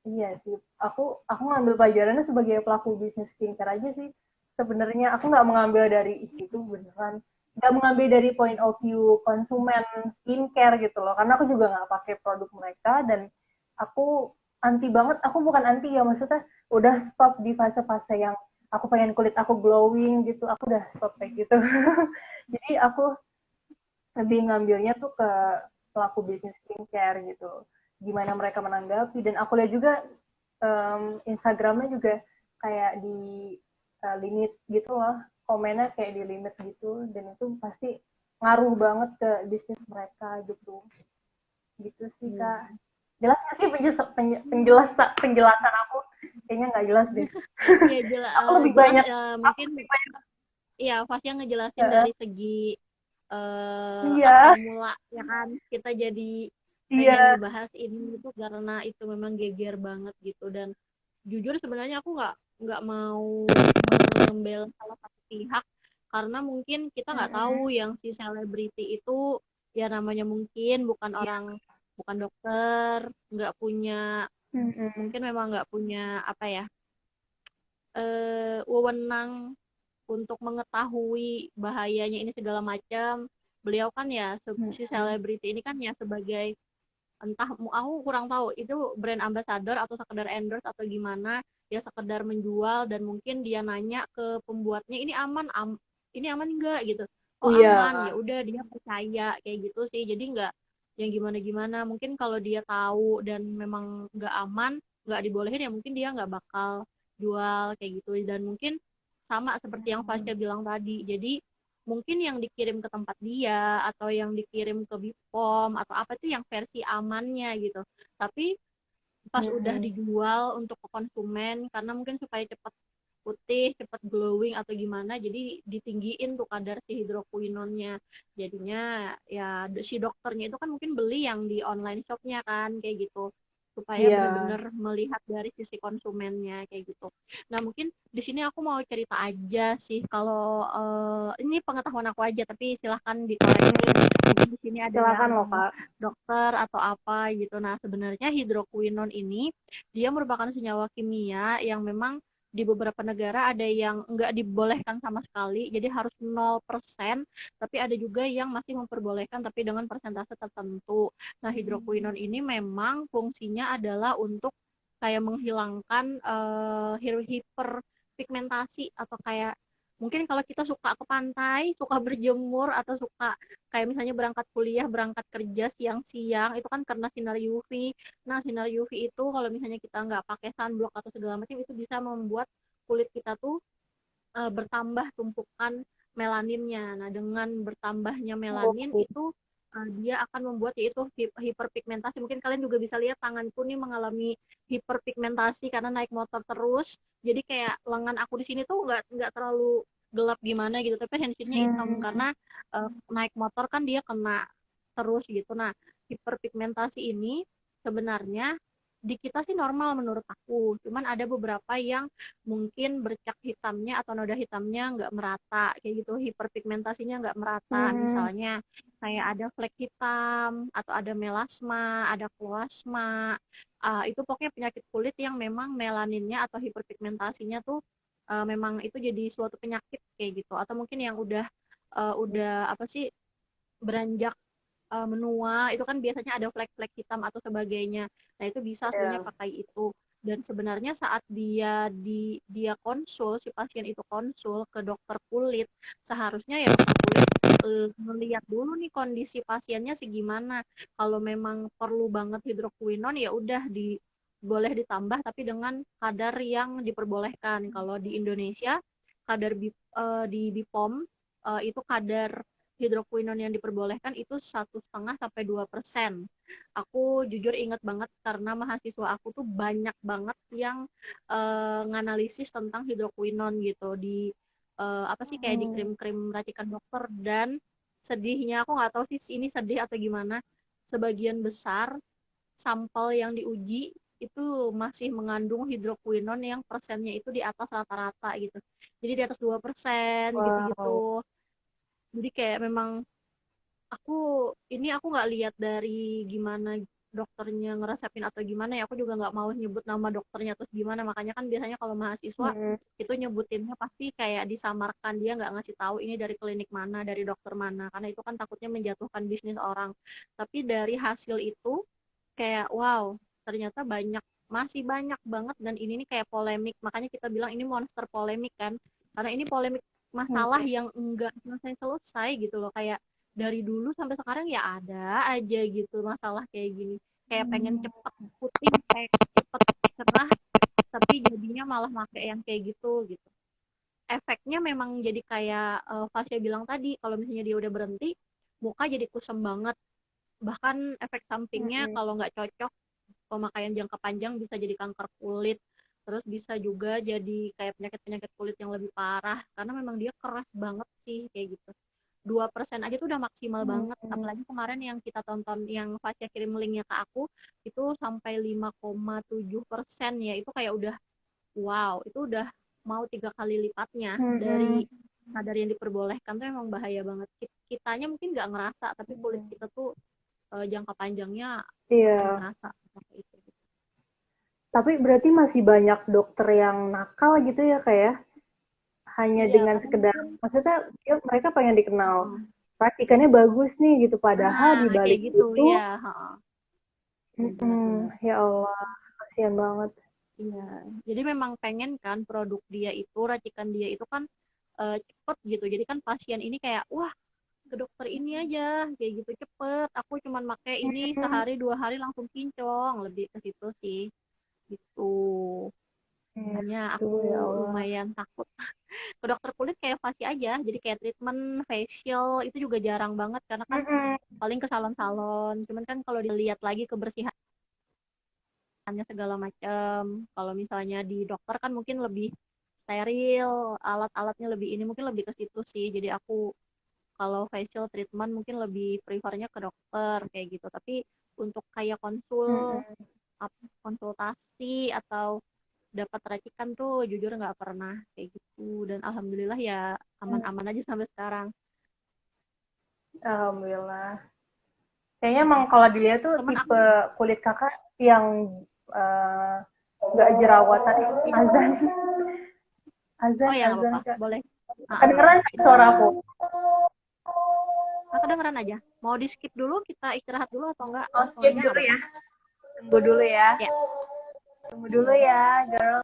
iya sih, aku ngambil pelajarannya sebagai pelaku bisnis skincare aja sih. Sebenarnya aku nggak mengambil dari itu beneran, nggak mengambil dari point of view konsumen skincare gitu loh, karena aku juga nggak pakai produk mereka. Dan aku anti banget, aku bukan anti ya, maksudnya udah stop di fase-fase yang aku pengen kulit aku glowing gitu, aku udah stop kayak gitu. Jadi aku lebih ngambilnya tuh ke pelaku bisnis skincare gitu, gimana mereka menanggapi. Dan aku lihat juga Instagramnya juga kayak di limit gitu loh, komennya kayak di limit gitu, dan itu pasti ngaruh banget ke bisnis mereka gitu. Gitu sih kak. Jelas nggak sih penjelasan aku? Kayaknya nggak jelas deh. Ya jelas, Aku lebih jelas banyak, aku mungkin lebih banyak. ya pasti yang ngejelasin dari segi asal Iya, mula ya kan kita jadi pengen iya, ngebahas ini itu karena itu memang geger banget gitu. Dan jujur sebenarnya aku nggak mau membela salah satu pihak karena mungkin kita nggak tahu yang si selebriti itu ya namanya mungkin bukan orang, bukan dokter, nggak punya, mungkin memang nggak punya apa ya, wewenang untuk mengetahui bahayanya ini segala macam. Beliau kan ya si selebriti ini kan ya sebagai, entah aku kurang tahu itu brand ambassador atau sekedar endorse atau gimana, ya sekedar menjual. Dan mungkin dia nanya ke pembuatnya ini aman, ini aman enggak gitu, oh iya, aman, ya udah dia percaya kayak gitu sih. Jadi enggak yang gimana gimana. Mungkin kalau dia tahu dan memang nggak aman, nggak dibolehin, ya mungkin dia nggak bakal jual kayak gitu. Dan mungkin sama seperti yang Fasya bilang tadi, jadi mungkin yang dikirim ke tempat dia atau yang dikirim ke Bipom atau apa itu yang versi amannya gitu. Tapi pas udah dijual untuk ke konsumen karena mungkin supaya cepat putih, cepat glowing atau gimana, jadi ditinggiin tuh kadar si hidroquinonnya. Jadinya ya si dokternya itu kan mungkin beli yang di online shopnya kan kayak gitu, supaya iya. benar-benar melihat dari sisi konsumennya kayak gitu. Nah mungkin di sini aku mau cerita aja sih, kalau ini pengetahuan aku aja tapi silahkan dikoreksi. Mungkin di sini ada Silakan yang loh kak. dokter atau apa gitu. Nah sebenarnya hidroquinon ini dia merupakan senyawa kimia yang memang di beberapa negara ada yang nggak dibolehkan sama sekali, jadi harus 0%, tapi ada juga yang masih memperbolehkan tapi dengan persentase tertentu. Nah, hidroquinone ini memang fungsinya adalah untuk kayak menghilangkan hiperpigmentasi atau kayak mungkin kalau kita suka ke pantai, suka berjemur atau suka kayak misalnya berangkat kuliah, berangkat kerja siang-siang itu kan karena sinar UV. Nah, sinar UV itu kalau misalnya kita nggak pakai sunblock atau segala macam itu bisa membuat kulit kita tuh bertambah tumpukan melaninnya. Nah, dengan bertambahnya melanin Oh, itu dia akan membuat yaitu hiperpigmentasi. Mungkin kalian juga bisa lihat tanganku nih mengalami hiperpigmentasi karena naik motor terus. Jadi kayak lengan aku di sini tuh nggak terlalu gelap gimana gitu, tapi handshake-nya hitam karena naik motor kan dia kena terus gitu. Nah, hiperpigmentasi ini sebenarnya di kita sih normal menurut aku. Cuman ada beberapa yang mungkin bercak hitamnya atau noda hitamnya nggak merata kayak gitu, hiperpigmentasinya nggak merata. Misalnya kayak ada flek hitam atau ada melasma, ada kloasma. Itu pokoknya penyakit kulit yang memang melaninnya atau hiperpigmentasinya tuh memang itu jadi suatu penyakit kayak gitu. Atau mungkin yang udah apa sih, beranjak menua itu kan biasanya ada flek-flek hitam atau sebagainya. Nah, itu bisa sebenarnya ya. pakai itu. Dan sebenarnya saat dia konsul, si pasien itu konsul ke dokter kulit, seharusnya ya dokter kulit melihat dulu nih kondisi pasiennya segimana. Kalau memang perlu banget hidroquinon ya udah boleh ditambah tapi dengan kadar yang diperbolehkan. Kalau di Indonesia kadar di Bipom itu kadar hidroquinone yang diperbolehkan itu 1,5 sampai 2%. Aku jujur inget banget karena mahasiswa aku tuh banyak banget yang nganalisis tentang hidroquinone gitu di apa sih kayak di Hmm. krim-krim racikan dokter. Dan sedihnya aku nggak tahu sih ini sedih atau gimana, sebagian besar sampel yang diuji itu masih mengandung hidroquinone yang persennya itu di atas rata-rata gitu. Jadi di atas 2% Wow. gitu-gitu. Jadi kayak memang aku nggak lihat dari gimana dokternya ngeresepin atau gimana ya, aku juga nggak mau nyebut nama dokternya terus gimana. Makanya kan biasanya kalau mahasiswa Hmm. itu nyebutinnya pasti kayak disamarkan, dia nggak ngasih tahu ini dari klinik mana, dari dokter mana, karena itu kan takutnya menjatuhkan bisnis orang. Tapi dari hasil itu kayak wow, ternyata masih banyak banget. Dan ini nih kayak polemik, makanya kita bilang ini monster polemik kan, karena ini polemik Hmm. masalah yang enggak selesai-selesai gitu loh. Kayak dari dulu sampai sekarang ya ada aja gitu masalah kayak gini, kayak pengen cepet putih, kayak cepet cerah, tapi jadinya malah make yang kayak gitu gitu. Efeknya memang jadi kayak Fasya bilang tadi, kalau misalnya dia udah berhenti muka jadi kusam banget. Bahkan efek sampingnya Hmm. kalau nggak cocok pemakaian jangka panjang bisa jadi kanker kulit, terus bisa juga jadi kayak penyakit-penyakit kulit yang lebih parah karena memang dia keras banget sih kayak gitu. 2% aja tuh udah maksimal banget, Hmm. apalagi kemarin yang kita tonton yang Fasya kirim linknya ke aku itu sampai 5,7% ya, itu kayak udah wow, itu udah mau 3 kali lipatnya Hmm. dari kadar yang diperbolehkan. Tuh emang bahaya banget. Kitanya mungkin nggak ngerasa, tapi kulit Hmm. kita tuh jangka panjangnya akan Iya. ngerasa seperti itu. Tapi berarti masih banyak dokter yang nakal gitu ya kayak hanya Iya, dengan karena sekedar, mungkin maksudnya mereka pengen dikenal uh, racikannya bagus nih gitu, padahal di kayak balik gitu itu, ya, benar-benar. ya Allah, kasihan banget. Iya, jadi memang pengen kan produk dia itu, racikan dia itu kan cepet gitu. Jadi kan pasien ini kayak, wah ke dokter ini aja, kayak gitu cepet. Aku cuman pakai ini Hmm. sehari 2 hari langsung kinclong, lebih ke situ sih. Gitu. Makanya aku Aduh, ya Allah. lumayan takut ke dokter kulit kayak Fasi aja. Jadi kayak treatment facial itu juga jarang banget karena kan Mm-mm. paling ke salon-salon. Cuman kan kalau dilihat lagi kebersihan segala macam. Kalau misalnya di dokter kan mungkin lebih steril, alat-alatnya lebih ini, mungkin lebih ke situ sih. Jadi aku kalau facial treatment mungkin lebih prefernya ke dokter kayak gitu. Tapi untuk kayak Mm-mm. konsultasi atau dapat racikan tuh jujur nggak pernah kayak gitu. Dan alhamdulillah ya aman-aman aja sampai sekarang. Alhamdulillah. Kayaknya emang kalau dilihat tuh Temen aku, tipe kulit kakak yang eh, nggak jerawatan. Azan, oh azan, ya nggak azan apa-apa, kak. boleh. Kedengeran nggak Itu suara aku? nah, kedengeran aja. Mau di skip dulu, kita istirahat dulu atau enggak? Oh, skip Soalnya nggak dulu apa-apa. ya. Tunggu dulu ya. Ya, Tunggu dulu ya, girl.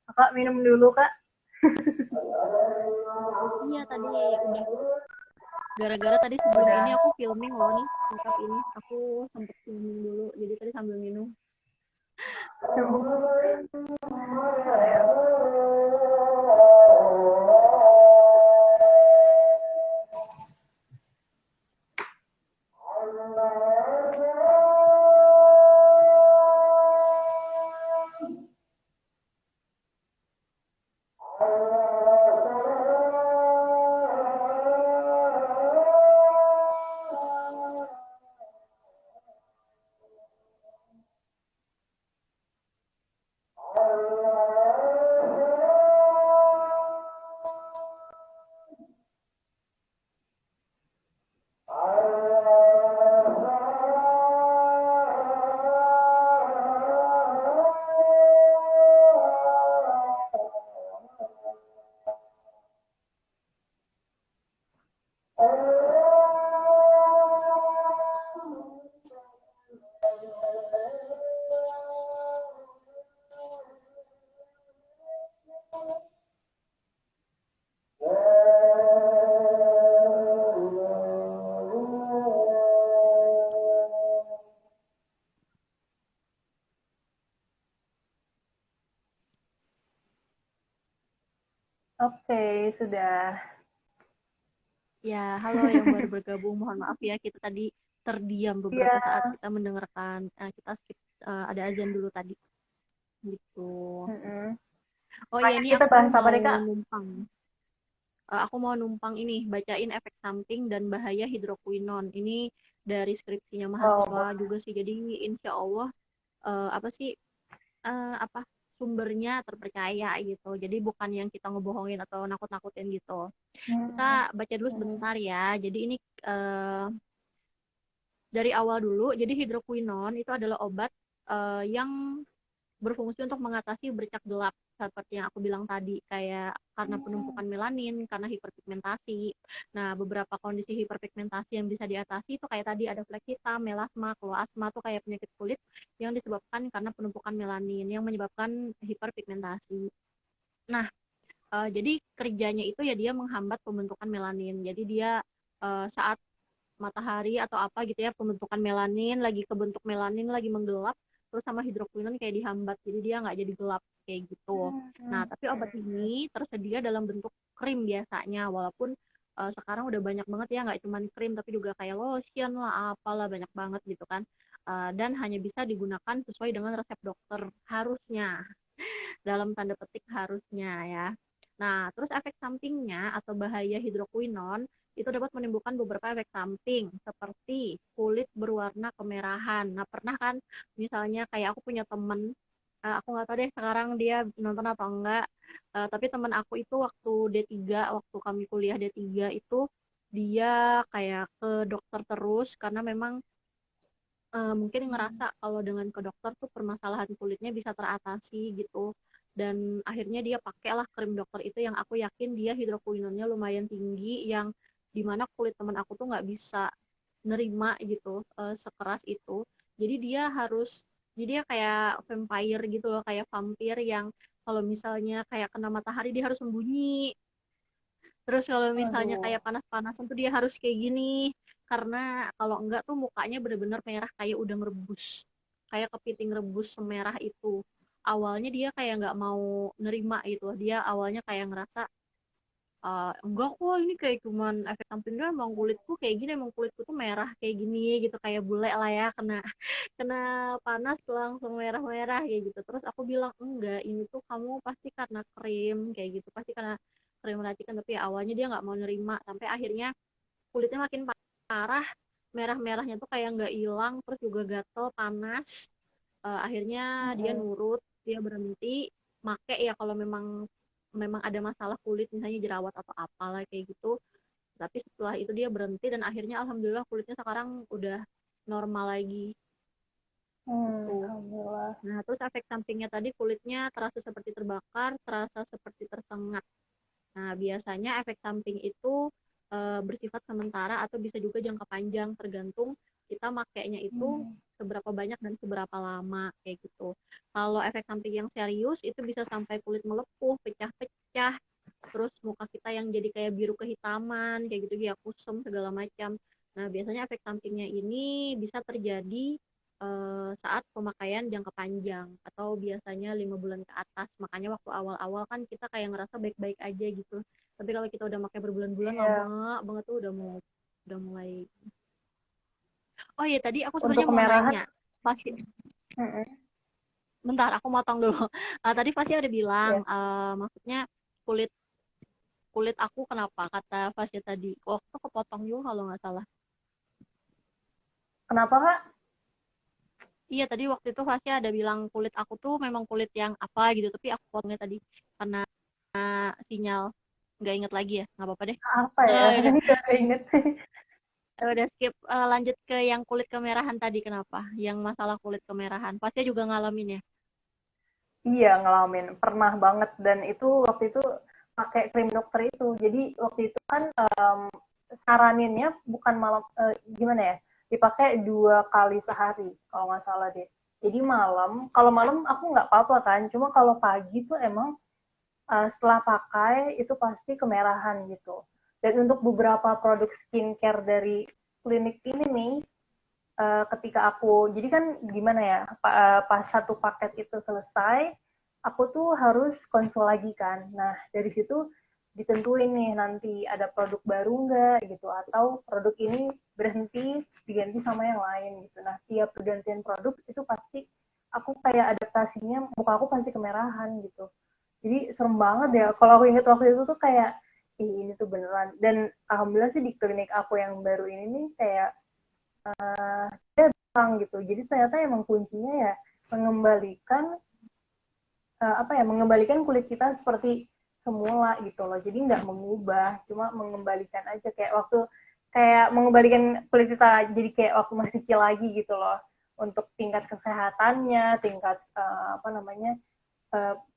Kakak minum dulu kak. iya tadi udah. Gara-gara tadi sebelum ini Udah. aku filming loh nih, makeup ini. Aku sempet filming dulu, jadi tadi sambil minum. Oke, sudah. Ya, halo yang baru bergabung, mohon maaf ya kita tadi terdiam beberapa Iya. saat kita mendengarkan kita skip ada azan dulu tadi gitu. Mm-mm. Oh iya, Terakhir ini kita bahas apa mau deh, Kak? numpang. Aku mau numpang ini bacain efek samping dan bahaya hidrokuinon. Ini dari skripsinya Oh, mahasiswa boleh. juga sih. Jadi insya Allah apa sih apa sumbernya terpercaya gitu. Jadi bukan yang kita ngebohongin atau nakut-nakutin gitu. Kita Hmm. baca dulu Hmm. sebentar ya. Jadi ini dari awal dulu. Jadi hidrokuinon itu adalah obat yang berfungsi untuk mengatasi bercak gelap seperti yang aku bilang tadi kayak karena penumpukan melanin, karena hiperpigmentasi. Nah, beberapa kondisi hiperpigmentasi yang bisa diatasi itu kayak tadi ada flek hitam, melasma, kalau asma tuh kayak penyakit kulit yang disebabkan karena penumpukan melanin yang menyebabkan hiperpigmentasi. Nah, jadi kerjanya itu ya dia menghambat pembentukan melanin. Jadi dia saat matahari atau apa gitu ya pembentukan melanin lagi kebentuk melanin lagi menggelap terus sama hidrokuinon kayak dihambat jadi dia nggak jadi gelap kayak gitu. Nah tapi obat ini tersedia dalam bentuk krim biasanya walaupun sekarang udah banyak banget ya nggak cuma krim tapi juga kayak lotion lah apalah banyak banget gitu kan. Dan hanya bisa digunakan sesuai dengan resep dokter harusnya dalam tanda petik harusnya ya. Nah, terus efek sampingnya atau bahaya hidrokuinon itu dapat menimbulkan beberapa efek samping seperti kulit berwarna kemerahan. Nah, pernah kan misalnya kayak aku punya temen, aku nggak tahu deh sekarang dia nonton atau enggak, tapi temen aku itu waktu D3, waktu kami kuliah D3 itu dia kayak ke dokter terus karena memang mungkin ngerasa kalau dengan ke dokter tuh permasalahan kulitnya bisa teratasi gitu dan akhirnya dia pakailah krim dokter itu yang aku yakin dia hidrokuinonnya lumayan tinggi yang dimana kulit teman aku tuh nggak bisa nerima gitu sekeras itu jadi dia harus jadi dia kayak vampire gitu loh kayak vampir yang kalau misalnya kayak kena matahari dia harus sembunyi. Terus kalau misalnya Aduh. kayak panas-panasan tuh dia harus kayak gini. Karena kalau enggak tuh mukanya bener-bener merah kayak udah ngerebus. Kayak kepiting rebus semerah itu. Awalnya dia kayak nggak mau nerima gitu. Dia awalnya kayak ngerasa enggak kok ini kayak cuman efek samping doang emang kulitku kayak gini emang kulitku tuh merah kayak gini gitu kayak bule lah ya kena kena panas langsung merah-merah kayak gitu terus aku bilang enggak ini tuh kamu pasti karena krim kayak gitu pasti karena krim racikan tapi ya awalnya dia nggak mau nerima sampai akhirnya kulitnya makin parah merah-merahnya tuh kayak nggak hilang terus juga gatel panas. Akhirnya dia Mm-mm. nurut dia berhenti make ya kalau memang memang ada masalah kulit misalnya jerawat atau apalah kayak gitu tapi setelah itu dia berhenti dan akhirnya alhamdulillah kulitnya sekarang udah normal lagi gitu. Alhamdulillah. Nah terus efek sampingnya tadi kulitnya terasa seperti terbakar terasa seperti tersengat. Nah biasanya efek samping itu bersifat sementara atau bisa juga jangka panjang tergantung kita makainya itu Hmm. seberapa banyak dan seberapa lama kayak gitu. Kalau efek samping yang serius itu bisa sampai kulit melepuh, pecah-pecah, terus muka kita yang jadi kayak biru kehitaman, kayak gitu ya kusam segala macam. Nah, biasanya efek sampingnya ini bisa terjadi saat pemakaian jangka panjang atau biasanya 5 bulan ke atas. Makanya waktu awal-awal kan kita kayak ngerasa baik-baik aja gitu. Tapi kalau kita udah pakai berbulan-bulan Iya. lama banget tuh udah mulai. Oh iya tadi aku Untuk sebenarnya mau kemerahan. nanya. Pasti Mm-mm. bentar aku motong dulu. Tadi pasti ada bilang Ya. maksudnya kulit kulit aku kenapa kata Fasya tadi waktu kepotong juga kalau nggak salah. Kenapa, Kak? Iya tadi waktu itu Fasya ada bilang kulit aku tuh memang kulit yang apa gitu tapi aku potongnya tadi karena sinyal nggak inget lagi ya nggak apa-apa deh. Apa ya? Udah Gak inget. udah skip. Lanjut ke yang kulit kemerahan tadi kenapa yang masalah kulit kemerahan Fasya juga ngalamin ya. Iya, ngalamin. Pernah banget. Dan itu waktu itu pakai krim dokter itu. Jadi waktu itu kan saraninnya bukan malam, gimana ya, dipakai 2 kali sehari, kalau nggak salah deh. Jadi malam, kalau malam aku nggak apa-apa kan, cuma kalau pagi tuh emang setelah pakai itu pasti kemerahan gitu. Dan untuk beberapa produk skincare dari klinik ini nih, ketika aku, jadi kan gimana ya, pas satu paket itu selesai, aku tuh harus konsul lagi kan. Nah, dari situ ditentuin nih nanti ada produk baru nggak gitu, atau produk ini berhenti diganti sama yang lain gitu. Nah, tiap pergantian produk itu pasti aku kayak adaptasinya, muka aku pasti kemerahan gitu. Jadi serem banget ya. Kalau aku inget waktu itu tuh kayak, ih ini tuh beneran. Dan alhamdulillah sih di klinik aku yang baru ini nih kayak dia bilang gitu. Jadi ternyata emang kuncinya ya mengembalikan mengembalikan kulit kita seperti semula gitu loh. Jadi nggak mengubah, cuma mengembalikan aja kayak waktu kayak mengembalikan kulit kita jadi kayak waktu masih kecil lagi gitu loh. Untuk tingkat kesehatannya, tingkat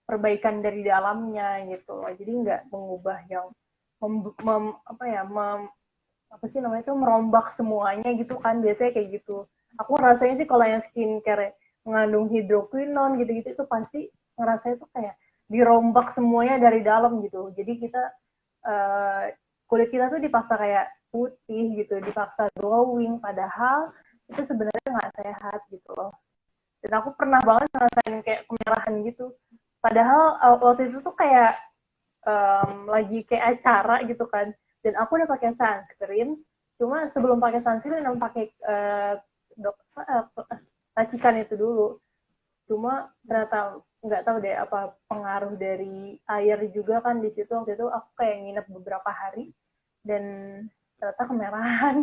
perbaikan dari dalamnya gitu loh. Jadi nggak mengubah yang mem, mem, apa ya mem, apa sih namanya itu merombak semuanya gitu kan, biasanya kayak gitu. Aku rasanya sih kalau yang skincare mengandung hidroquinon gitu-gitu itu pasti ngerasa itu kayak dirombak semuanya dari dalam gitu. Jadi kita uh, kulit kita tuh dipaksa kayak putih gitu, dipaksa glowing, padahal itu sebenarnya nggak sehat gitu loh. Dan aku pernah banget ngerasain kayak kemerahan gitu. Padahal waktu itu tuh kayak lagi kayak acara gitu kan, dan aku udah pakai sunscreen, cuma sebelum pakai sunscreen aku pakai racikan itu dulu, cuma ternyata nggak tahu deh apa pengaruh dari air juga kan di situ. Waktu itu aku kayak nginep beberapa hari dan ternyata kemerahan.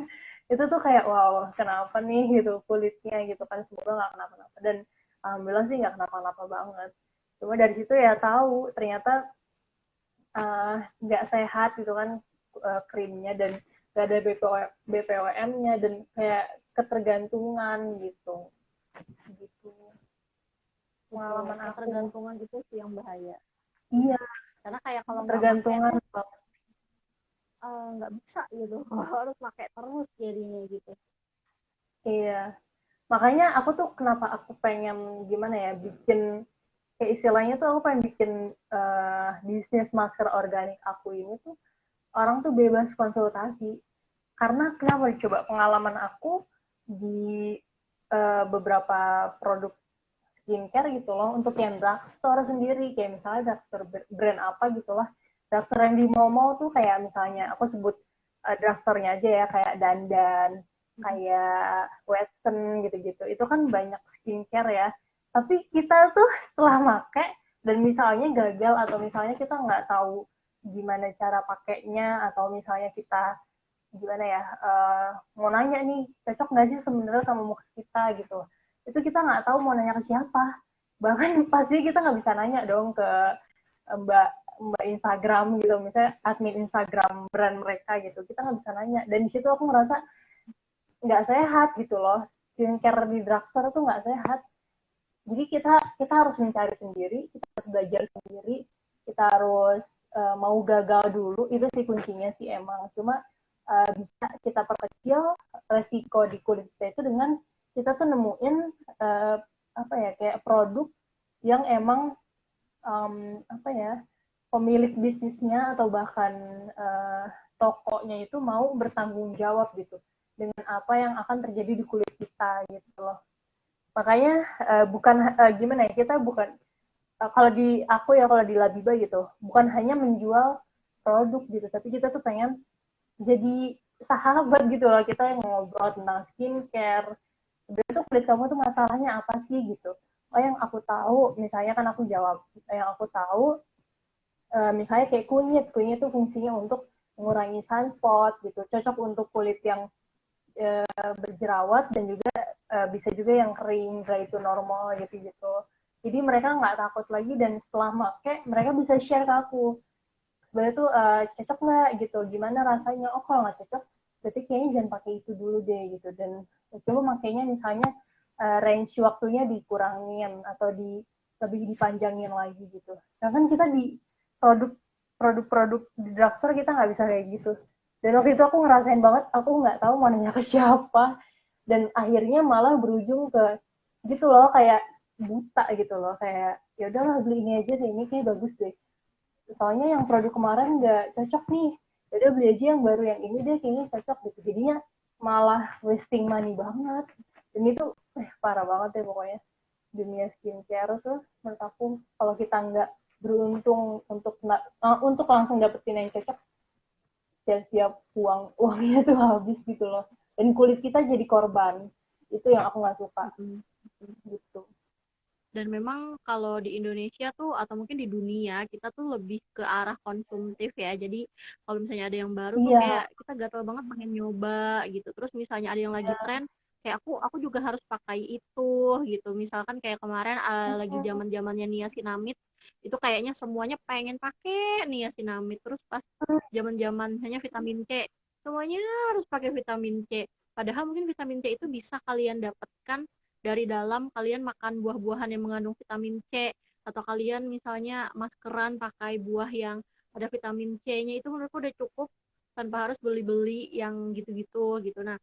Itu tuh kayak wow, kenapa nih gitu kulitnya gitu kan, semoga nggak kenapa-napa, dan alhamdulillah sih nggak kenapa-napa banget. Cuma dari situ ya tahu ternyata nggak sehat gitu kan, krimnya, dan nggak ada BPOM-nya, dan kayak ketergantungan gitu gitu Betul, pengalaman aku. ketergantungan itu sih yang bahaya. Iya, Karena kayak kalau nggak pakai ketergantungan. tuh nggak bisa gitu. Harus pakai terus jadinya gitu. Iya, makanya aku tuh kenapa aku pengen gimana ya bikin kayak istilahnya tuh aku pengen bikin bisnis masker organik aku ini tuh orang tuh bebas konsultasi. Karena kenapa coba pengalaman aku di beberapa produk skincare gitu loh, untuk yang drugstore sendiri, kayak misalnya drugstore brand apa gitu lah, drugstore yang di mall-mall tuh kayak misalnya aku sebut drugstore-nya aja ya, kayak Dandan, kayak Watson gitu-gitu, itu kan banyak skincare ya, tapi kita tuh setelah make dan misalnya gagal, atau misalnya kita nggak tahu gimana cara pakainya, atau misalnya kita gimana ya mau nanya nih cocok nggak sih sebenarnya sama muka kita gitu, itu kita nggak tahu mau nanya ke siapa. Bahkan pasti kita nggak bisa nanya dong ke mbak mbak Instagram gitu, misalnya admin Instagram brand mereka gitu, kita nggak bisa nanya. Dan di situ aku ngerasa nggak sehat gitu loh, skincare di drugstore tuh nggak sehat. Jadi kita kita harus mencari sendiri, kita harus belajar sendiri, kita harus mau gagal dulu, itu sih kuncinya sih emang. Cuma bisa kita perkecil resiko di kulit kita itu dengan kita tuh nemuin uh, apa ya kayak produk yang emang apa ya pemilik bisnisnya atau bahkan tokonya itu mau bertanggung jawab gitu dengan apa yang akan terjadi di kulit kita gitu loh. Makanya bukan gimana ya, kita bukan kalau di aku ya, kalau di Labiba gitu bukan hanya menjual produk gitu, tapi kita tuh pengen jadi sahabat gitu loh, kita yang ngobrol tentang skincare. Sebenarnya tuh kulit kamu tuh masalahnya apa sih gitu. Oh yang aku tahu, misalnya kan aku jawab, yang aku tahu misalnya kayak kunyit, kunyit tuh fungsinya untuk mengurangi sunspot gitu, cocok untuk kulit yang berjerawat, dan juga bisa juga yang kering, dry to normal gitu-gitu. Jadi mereka nggak takut lagi, dan setelah make mereka bisa share ke aku sebenarnya tuh cocok nggak gitu, gimana rasanya. Oh kalau nggak cocok berarti kayaknya jangan pakai itu dulu deh gitu, dan coba makainya misalnya range waktunya dikurangin atau lebih dipanjangin lagi gitu. Nah kan kita di produk-produk di drugstore kita nggak bisa kayak gitu, dan waktu itu aku ngerasain banget aku nggak tahu mau nanya ke siapa, dan akhirnya malah berujung ke gitu loh, kayak buta gitu loh, kayak ya udahlah beli ini aja deh, ini kayak bagus deh. soalnya yang produk kemarin nggak cocok nih, jadi beli aja yang baru, yang ini deh kayaknya cocok gitu, jadinya malah wasting money banget. Dan itu parah banget ya pokoknya dunia skincare tuh menurut aku. Kalau kita nggak beruntung untuk langsung dapetin yang cocok, siap-siap uangnya tuh habis gitu loh, dan kulit kita jadi korban. Itu yang aku nggak suka Mm-mm. gitu. Dan memang kalau di Indonesia tuh atau mungkin di dunia kita tuh lebih ke arah konsumtif ya. Jadi kalau misalnya ada yang baru tuh Iya. kayak kita gatel banget pengen nyoba gitu. Terus misalnya ada yang lagi tren, kayak aku juga harus pakai itu gitu. Misalkan kayak kemarin lagi zaman-zamannya niacinamide, itu kayaknya semuanya pengen pakai niacinamide. Terus pas zaman-zaman hanya vitamin C, semuanya harus pakai vitamin C. Padahal mungkin vitamin C itu bisa kalian dapatkan dari dalam kalian makan buah-buahan yang mengandung vitamin C, atau kalian misalnya maskeran pakai buah yang ada vitamin C-nya, itu menurutku udah cukup tanpa harus beli-beli yang gitu-gitu gitu. Nah,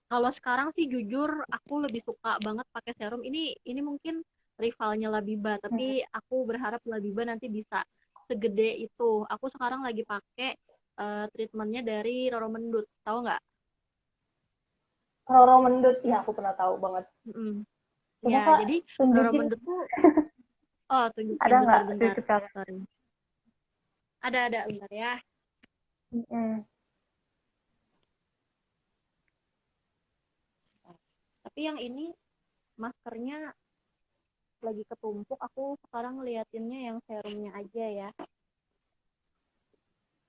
kalau sekarang sih jujur aku lebih suka banget pakai serum ini mungkin rivalnya Labiba, tapi aku berharap Labiba nanti bisa segede itu. Aku sekarang lagi pakai treatmentnya dari Roro Mendut, tahu nggak? Roro Mendut, ya aku pernah tahu banget. Mm. Coba Ya, Kak jadi Roro tunjukin, Mendut tuh, oh ada tunjukin nggak bentar-bentar. sedikit Kak? Sorry. Ada bentar ya. Mm. Tapi yang ini maskernya lagi ketumpuk. Aku sekarang ngeliatinnya yang serumnya aja ya.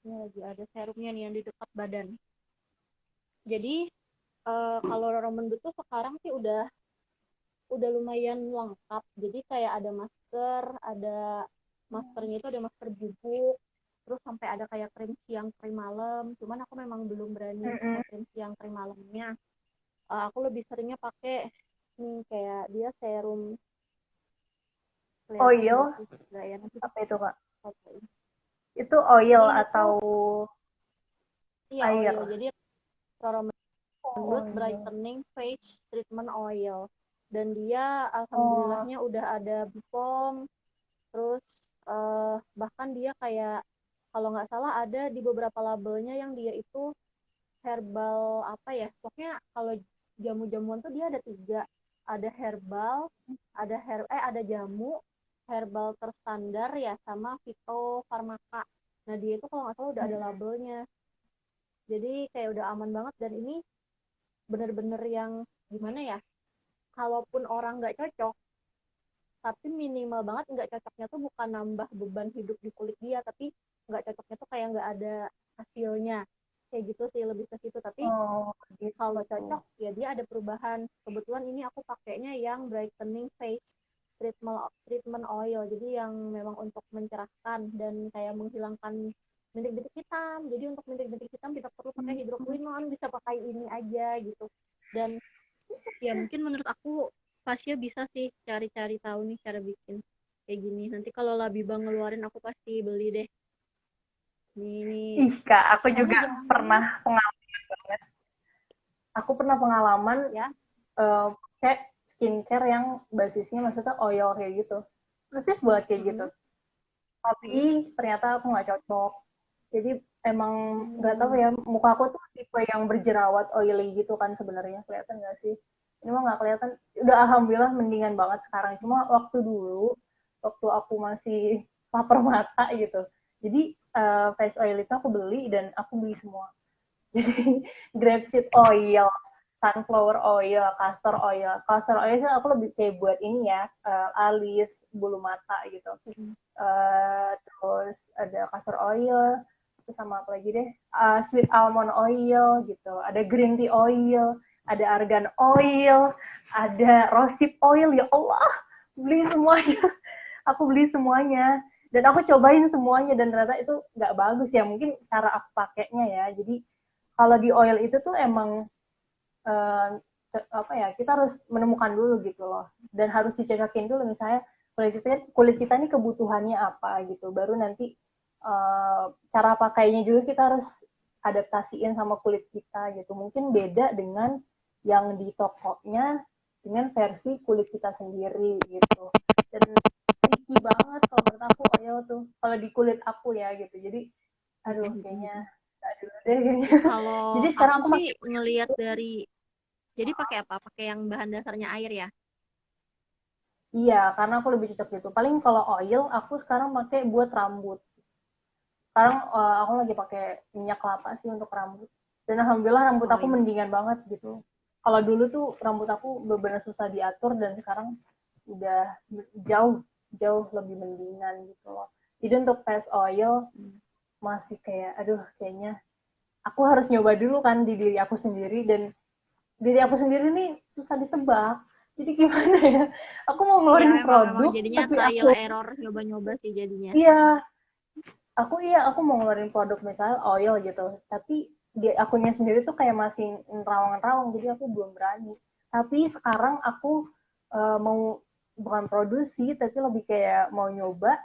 Ini lagi ada serumnya nih yang di dekat badan. Jadi kalau Roro Mendut tuh sekarang sih udah lumayan lengkap. Jadi kayak ada masker, ada maskernya itu ada masker bubuk, terus sampai ada kayak krim siang krim malam. Cuman aku memang belum berani pakai krim siang krim malamnya. Aku lebih seringnya pakai nih kayak dia serum, kelihatan nggak Oil, sih? Nggak ya, nanti apa itu Kak? fotoin. Itu oil Jadi ini atau tuh iya air? oil. Jadi Roro Oh, Mendut oil. brightening face treatment oil. Dan dia Oh, alhamdulillahnya udah ada BPOM. Terus bahkan dia kayak kalau nggak salah ada di beberapa labelnya yang dia itu herbal apa ya, pokoknya kalau jamu-jamuan tuh dia ada tiga, ada herbal, ada jamu herbal terstandar ya, sama fitofarmaka. Nah dia itu kalau nggak salah udah ada labelnya, jadi kayak udah aman banget. Dan ini bener-bener yang gimana ya, kalaupun orang nggak cocok, tapi minimal banget nggak cocoknya tuh bukan nambah beban hidup di kulit dia, tapi nggak cocoknya tuh kayak nggak ada hasilnya, kayak gitu sih, lebih ke situ. Tapi oh kalau gitu. cocok ya dia ada perubahan. Kebetulan ini aku pakainya yang brightening face treatment treatment oil, jadi yang memang untuk mencerahkan dan kayak menghilangkan bintik-bintik hitam. Jadi untuk bintik-bintik hitam tidak perlu pakai hidroquinone, bisa pakai ini aja gitu. Dan ya mungkin menurut aku Fasya bisa sih cari-cari tahu nih cara bikin kayak gini. Nanti kalau Labibang ngeluarin aku pasti beli deh. Ini Ih Kak, aku soalnya juga jarang pernah banget pengalaman banget. Aku pernah pengalaman ya. pakai skincare yang basisnya maksudnya oil kayak gitu. Persis buat kayak gitu. Mm-mm. Tapi Mm-mm. ternyata aku nggak cocok. Jadi emang nggak tahu Hmm. ya, muka aku tuh tipe yang berjerawat oily gitu kan sebenarnya, kelihatan nggak sih? Ini mah nggak kelihatan. Udah alhamdulillah mendingan banget sekarang. Cuma waktu dulu, waktu aku masih lapar mata gitu. Jadi face oil itu aku beli dan aku beli semua. Jadi grapeseed oil, sunflower oil, castor oil. Castor oil itu aku lebih kayak buat ini ya, alis, bulu mata gitu. Mm-mm. Terus ada castor oil, terus sama apa lagi deh, sweet almond oil gitu, ada green tea oil, ada argan oil, ada rosehip oil. Ya Allah, beli semuanya. Aku beli semuanya dan aku cobain semuanya dan ternyata itu nggak bagus ya, mungkin cara aku pakainya ya. Jadi kalau di oil itu tuh emang eh, apa ya, kita harus menemukan dulu gitu loh, dan harus dicocokin dulu misalnya kulit kita ini kebutuhannya apa gitu, baru nanti cara pakainya juga kita harus adaptasiin sama kulit kita gitu, mungkin beda dengan yang di tokonya dengan versi kulit kita sendiri gitu. Dan sticky banget kalau menurut aku oil tuh kalau di kulit aku ya gitu. Jadi aduh kayaknya nggak dulu deh kayaknya. Jadi Kalau sekarang aku aku sih pakai ngelihat dari, jadi pakai apa? Pakai yang bahan dasarnya air ya? iya karena aku lebih cocok gitu. Paling kalau oil aku sekarang pakai buat rambut. Sekarang aku lagi pakai minyak kelapa sih untuk rambut. Dan alhamdulillah rambut Oh aku iya. mendingan banget gitu. Kalau dulu tuh rambut aku benar-benar susah diatur dan sekarang udah jauh jauh lebih mendingan gitu loh. Jadi untuk face oil Hmm. masih kayak aduh kayaknya aku harus nyoba dulu kan di diri aku sendiri dan diri aku sendiri nih susah ditebak. Jadi gimana ya? Aku mau Iya, ngeluarin memang produk jadinya tapi trial aku error, nyoba-nyoba sih jadinya. iya aku mau ngeluarin produk misalnya oil gitu tapi di akunnya sendiri tuh kayak masih nerawang-nerawang jadi aku belum berani tapi sekarang aku mau bukan produksi tapi lebih kayak mau nyoba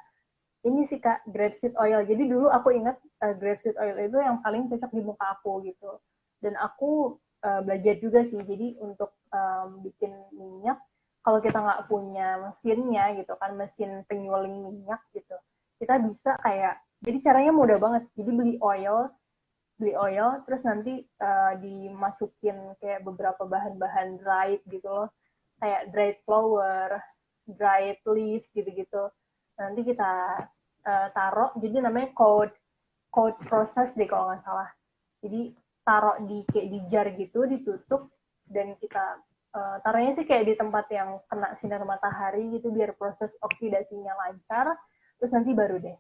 ini sih kak grapeseed oil jadi dulu aku ingat grapeseed oil itu yang paling cocok di muka aku gitu dan aku belajar juga sih jadi untuk bikin minyak kalau kita nggak punya mesinnya gitu kan mesin penyuling minyak gitu kita bisa kayak jadi caranya mudah banget jadi beli oil terus nanti dimasukin kayak beberapa bahan-bahan dried gitu loh kayak dried flower dried leaves gitu-gitu nanti kita taruh jadi namanya cold process deh kalau nggak salah jadi taruh di kayak di jar gitu ditutup dan kita taruhnya sih kayak di tempat yang kena sinar matahari gitu biar proses oksidasinya lancar terus nanti baru deh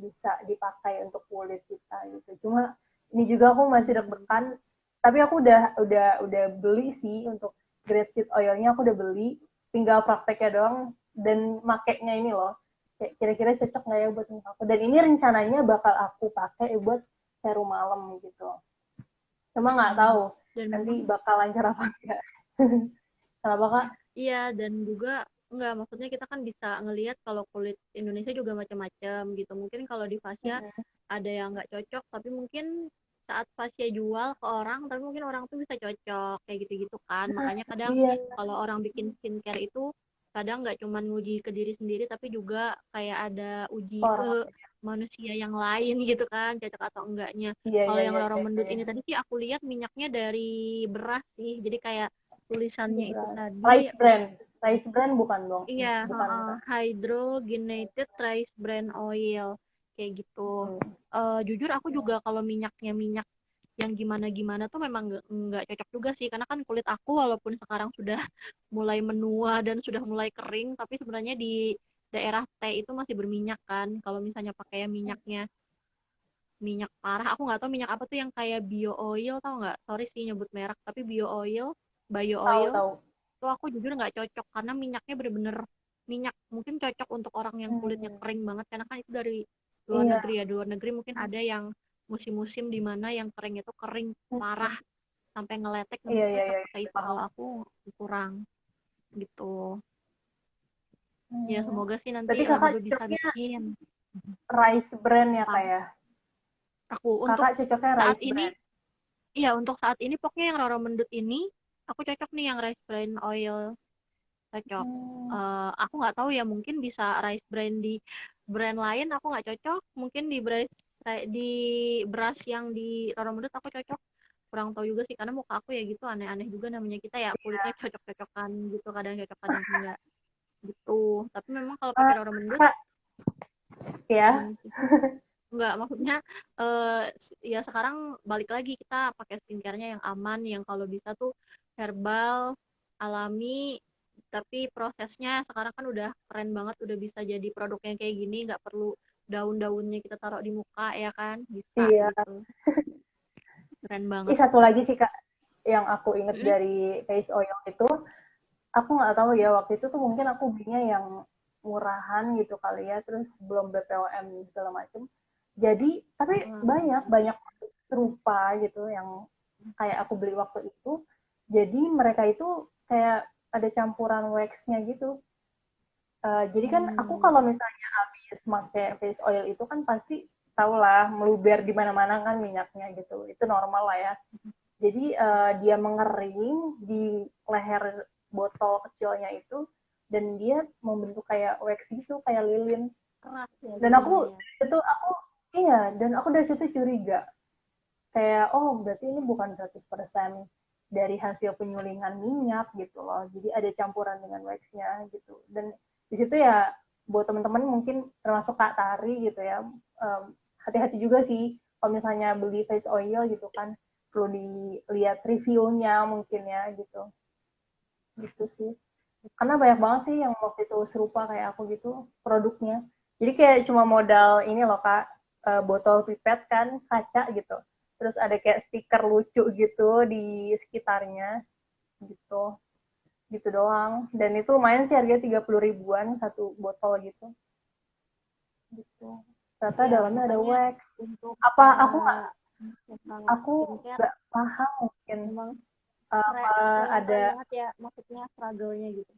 bisa dipakai untuk kulit kita gitu cuma ini juga aku masih Hmm. deg-degan tapi aku udah beli sih untuk grapeseed oilnya aku udah beli tinggal prakteknya doang dan makainya ini loh kayak kira-kira cocok nggak ya buat muka aku dan ini rencananya bakal aku pakai buat serum malam gitu cuma nggak Hmm. tahu Dan nanti memang bakal lancar apa enggak kenapa kak. iya, dan juga enggak, maksudnya kita kan bisa ngelihat kalau kulit Indonesia juga macam-macam gitu. Mungkin kalau di fascia ada yang nggak cocok, tapi mungkin saat fascia jual ke orang, tapi mungkin orang tuh bisa cocok kayak gitu-gitu kan. Makanya kadang Iya kalau orang bikin skincare itu kadang nggak cuma nguji ke diri sendiri, tapi juga kayak ada uji orang ke manusia yang lain gitu kan, cocok atau enggaknya. iya Kalau iya yang iya Roro iya, Mendut iya. ini tadi sih aku lihat minyaknya dari beras sih, jadi kayak Ini tulisannya itu beras tadi. rice brand bukan dong Iya, bukan heeh, bukan hydrogenated rice bran oil kayak gitu. Jujur aku juga kalau minyaknya minyak yang gimana-gimana tuh memang nggak cocok juga sih karena kan kulit aku walaupun sekarang sudah mulai menua dan sudah mulai kering tapi sebenarnya di daerah T itu masih berminyak kan. Kalau misalnya pakai minyaknya minyak parah, aku nggak tahu minyak apa tuh yang kayak bio oil, tau nggak? Sorry sih nyebut merek, tapi bio tahu oil tahu tuh aku jujur nggak cocok karena minyaknya bener-bener minyak mungkin cocok untuk orang yang kulitnya hmm, kering banget karena kan itu dari luar iya negeri ya, di luar negeri mungkin ada yang musim-musim di mana yang kering itu kering parah sampai ngeletek, iya mungkin iya cocok iya pakai itu. paham Kalau aku kurang gitu ya, hmm. semoga sih nanti Berarti kakak juga bisa cocoknya bikin. rice brand ya Apa kayak aku untuk kakak cocoknya saat rice ini, brand iya untuk saat ini pokoknya yang Roro Mendut ini aku cocok nih yang rice bran oil, cocok. hmm, Aku nggak tahu ya, mungkin bisa rice brand di brand lain aku nggak cocok, mungkin di beras yang di Roro Mendut aku cocok, kurang tahu juga sih karena muka aku ya gitu aneh-aneh juga, namanya kita ya kulitnya cocok-cocokan gitu, kadang cocok kadang enggak gitu. Tapi memang kalau pakai Roro Mendut kakak ya gimana sih? Enggak, maksudnya ya sekarang balik lagi kita pakai skincare-nya yang aman, yang kalau bisa tuh herbal, alami, tapi prosesnya sekarang kan udah keren banget, udah bisa jadi produk yang kayak gini, nggak perlu daun-daunnya kita taruh di muka ya kan, bisa iya gitu, keren banget. satu lagi sih kak yang aku inget Mm-mm. dari face oil itu aku nggak tahu ya waktu itu tuh mungkin aku belinya yang murahan gitu kali ya terus belum BPOM segala macem jadi tapi banyak Hmm. banyak serupa gitu yang kayak aku beli waktu itu jadi mereka itu kayak ada campuran waxnya gitu. Jadi kan aku Hmm. kalau misalnya habis pakai face oil itu kan pasti tau lah meluber di mana-mana kan minyaknya gitu itu normal lah ya jadi dia mengering di leher botol kecilnya itu dan dia membentuk kayak wax gitu, kayak lilin. Keras ya Dan aku jadinya ya. itu aku iya, dan aku dari situ curiga kayak oh berarti ini bukan 100% dari hasil penyulingan minyak gitu loh, jadi ada campuran dengan waxnya gitu. Dan di situ ya buat teman-teman mungkin termasuk Kak Tari gitu ya, hati-hati juga sih kalau misalnya beli face oil gitu kan, perlu dilihat reviewnya mungkin ya gitu gitu sih, karena banyak banget sih yang waktu itu serupa kayak aku gitu produknya. Jadi kayak cuma modal ini loh Kak, botol pipet kan kaca gitu. Terus ada kayak stiker lucu gitu di sekitarnya gitu. Gitu doang. Dan itu lumayan sih harganya 30 ribuan satu botol gitu. Gitu. Ternyata Iya, dalamnya ada makanya wax. untuk Apa tentang aku skincare nggak paham mungkin memang apa keren ada banget ya, maksudnya struggle-nya gitu.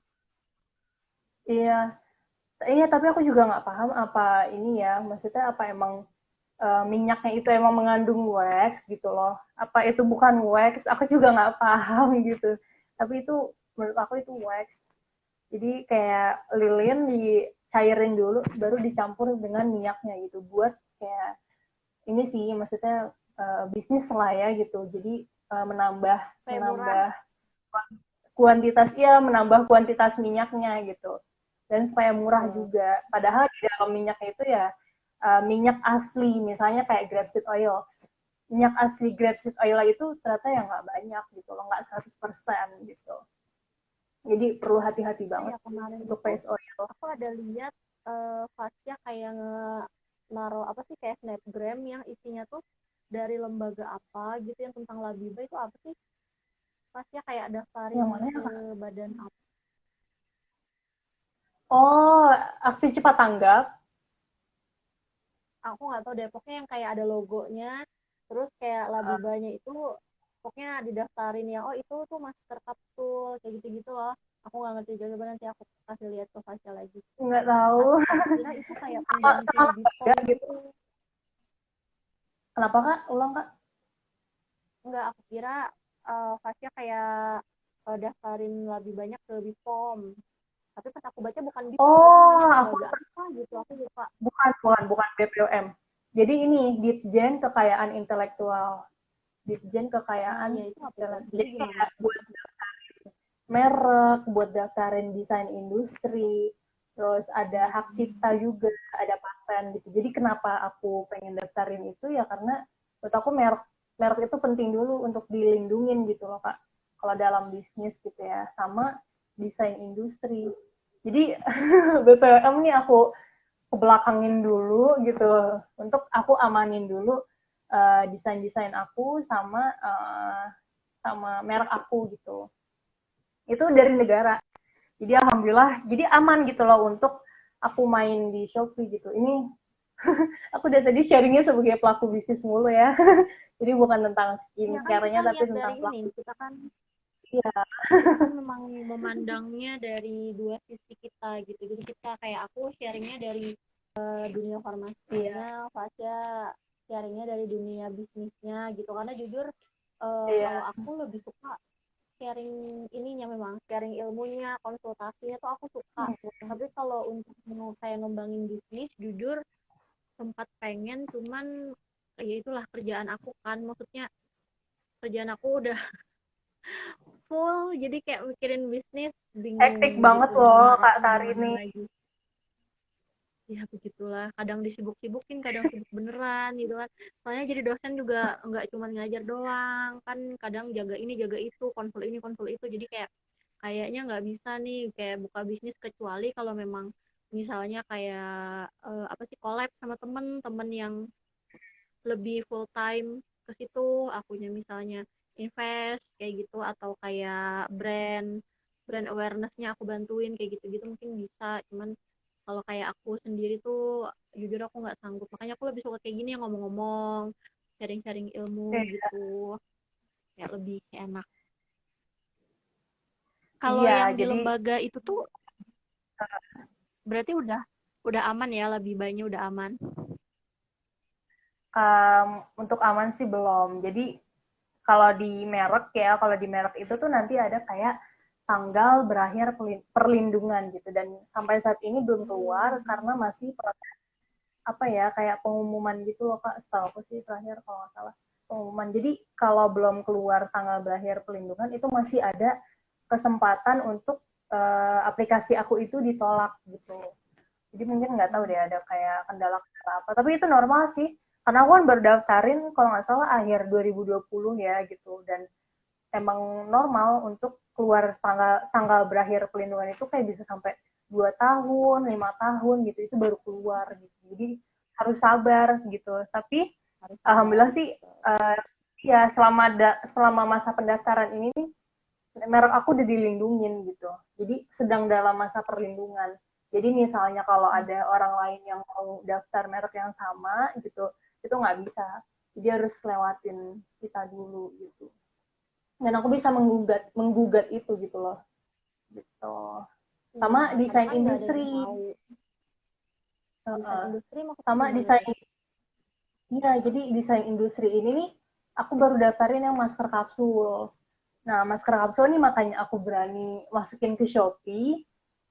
iya. Iya, tapi aku juga nggak paham apa ini ya, maksudnya apa emang minyaknya itu emang mengandung wax gitu loh. Apa itu bukan wax? Aku juga nggak paham gitu. Tapi itu menurut aku itu wax. Jadi kayak lilin dicairin dulu, baru dicampur dengan minyaknya gitu. Buat kayak ini sih, maksudnya bisnis lah ya gitu. Jadi menambah Kayak murah. menambah kuantitas ya, menambah kuantitas minyaknya gitu. Dan supaya murah Betul. juga. Padahal di dalam minyaknya itu ya minyak asli, misalnya kayak grapeseed oil. Minyak asli grapeseed oil itu ternyata ya nggak banyak gitu loh, nggak 100% gitu. Jadi perlu hati-hati Oh banget ya, kemarin untuk itu face oil. aku ada lihat Fasya kayak naro apa sih, kayak snapgram yang isinya tuh dari lembaga apa gitu, yang tentang Labiba itu apa sih? Fasya kayak Yang daftarin mana ya ke Kak? badan apa. Oh, aksi cepat tanggap. Aku nggak tahu deh, pokoknya yang kayak ada logonya, terus kayak Labibanya itu pokoknya didaftarin yang oh itu tuh masker kapsul kayak gitu-gitu loh. Aku nggak ngerti juga, coba nanti aku kasih lihat ke Fasya lagi. Nggak tahu. Aku kira itu kayak sama, pengganti sama lembaga Bipom gitu. gitu. Kenapa Kak? Ulang Kak. Enggak, aku kira Fasya kayak daftarin lebih banyak ke Bipom. Tapi pas aku baca bukan Bipom, itu namanya Oh, aku lembaga apa gitu, aku lupa. bukan BPOM. Jadi ini Ditjen Kekayaan Intelektual. Ditjen Nah, Kekayaan ya itu apa tuh? Intelektual. Jadi Jadi gimana? kayak buat merek, buat daftarin desain industri, terus ada hak cipta juga, ada paten gitu. Jadi kenapa aku pengen daftarin itu ya karena menurut aku merek merek itu penting dulu untuk dilindungin gitu loh Kak. Kalau dalam bisnis gitu ya, sama desain industri. Jadi BPOM nih aku kebelakangin dulu gitu untuk aku amanin dulu desain-desain aku sama merek aku gitu. Itu dari negara. Jadi alhamdulillah, jadi aman gitu loh untuk aku main di Shopee gitu. Ini aku dari tadi sharingnya sebagai pelaku bisnis mulu ya. Jadi bukan tentang Iya kan kita skincare-nya tapi lihat tentang dari ini, pelaku. kita kan memang memandangnya dari dua sisi kita gitu. Jadi kita kayak aku sharingnya dari dunia Iya, farmasinya, Fasya sharingnya dari dunia bisnisnya gitu. Karena jujur iya, kalau aku lebih suka sharing ininya, memang sharing ilmunya, konsultasinya tuh aku suka. Tapi kalau untuk mau kayak ngembangin bisnis, jujur sempat pengen, cuman ya itulah kerjaan aku kan, maksudnya kerjaan aku udah full, jadi kayak mikirin bisnis hektik bingung banget gitu loh gimana Kak apa Tari gimana nih. lagi. Ya begitulah, kadang disibuk-sibukin, kadang sibuk beneran gitu kan. Soalnya jadi dosen juga nggak cuma ngajar doang kan, kadang jaga ini jaga itu, konsul ini konsul itu, jadi kayak kayaknya nggak bisa nih kayak buka bisnis kecuali kalau memang misalnya kayak apa sih, collab sama temen-temen yang lebih full time ke situ, akunya misalnya invest kayak gitu, atau kayak brand brand awarenessnya aku bantuin kayak gitu-gitu mungkin bisa. Cuman kalau kayak aku sendiri tuh jujur aku nggak sanggup, makanya aku lebih suka kayak gini yang ngomong-ngomong, sharing-sharing ilmu gitu, kayak lebih enak. Kalau Iya, yang di jadi lembaga itu tuh berarti udah aman ya, lebih banyak udah aman. untuk aman sih belum. Jadi kalau di merek itu tuh nanti ada kayak tanggal berakhir perlindungan gitu, dan sampai saat ini belum keluar karena masih apa ya, kayak pengumuman gitu loh Kak, setahu aku sih terakhir kalau nggak salah pengumuman. Jadi kalau belum keluar tanggal berakhir perlindungan itu masih ada kesempatan untuk aplikasi aku itu ditolak gitu. Jadi mungkin nggak tahu deh ada kayak kendala apa. Tapi itu normal sih. Karena aku kan baru daftarin kalau nggak salah akhir 2020 ya gitu. Dan emang normal untuk keluar tanggal tanggal berakhir pelindungan itu kayak bisa sampai 2 tahun, 5 tahun gitu, itu baru keluar gitu. Jadi harus sabar gitu. Tapi Harus sabar alhamdulillah sih gitu. ya selama masa pendaftaran ini nih merek aku udah dilindungin gitu. Jadi sedang dalam masa perlindungan. Jadi misalnya kalau ada orang lain yang mau daftar merek yang sama gitu, itu nggak bisa. Jadi harus lewatin kita dulu gitu. Dan aku bisa menggugat itu gitu loh. Gitu. Iya, Sama karena desain kan nggak ada yang industri. tahu. Desain Uh, industri maksudnya sama gimana desain tuh? iya, jadi desain industri ini nih aku baru daftarin yang masker kapsul. Nah, masker kapsul ini makanya aku berani masukin ke Shopee.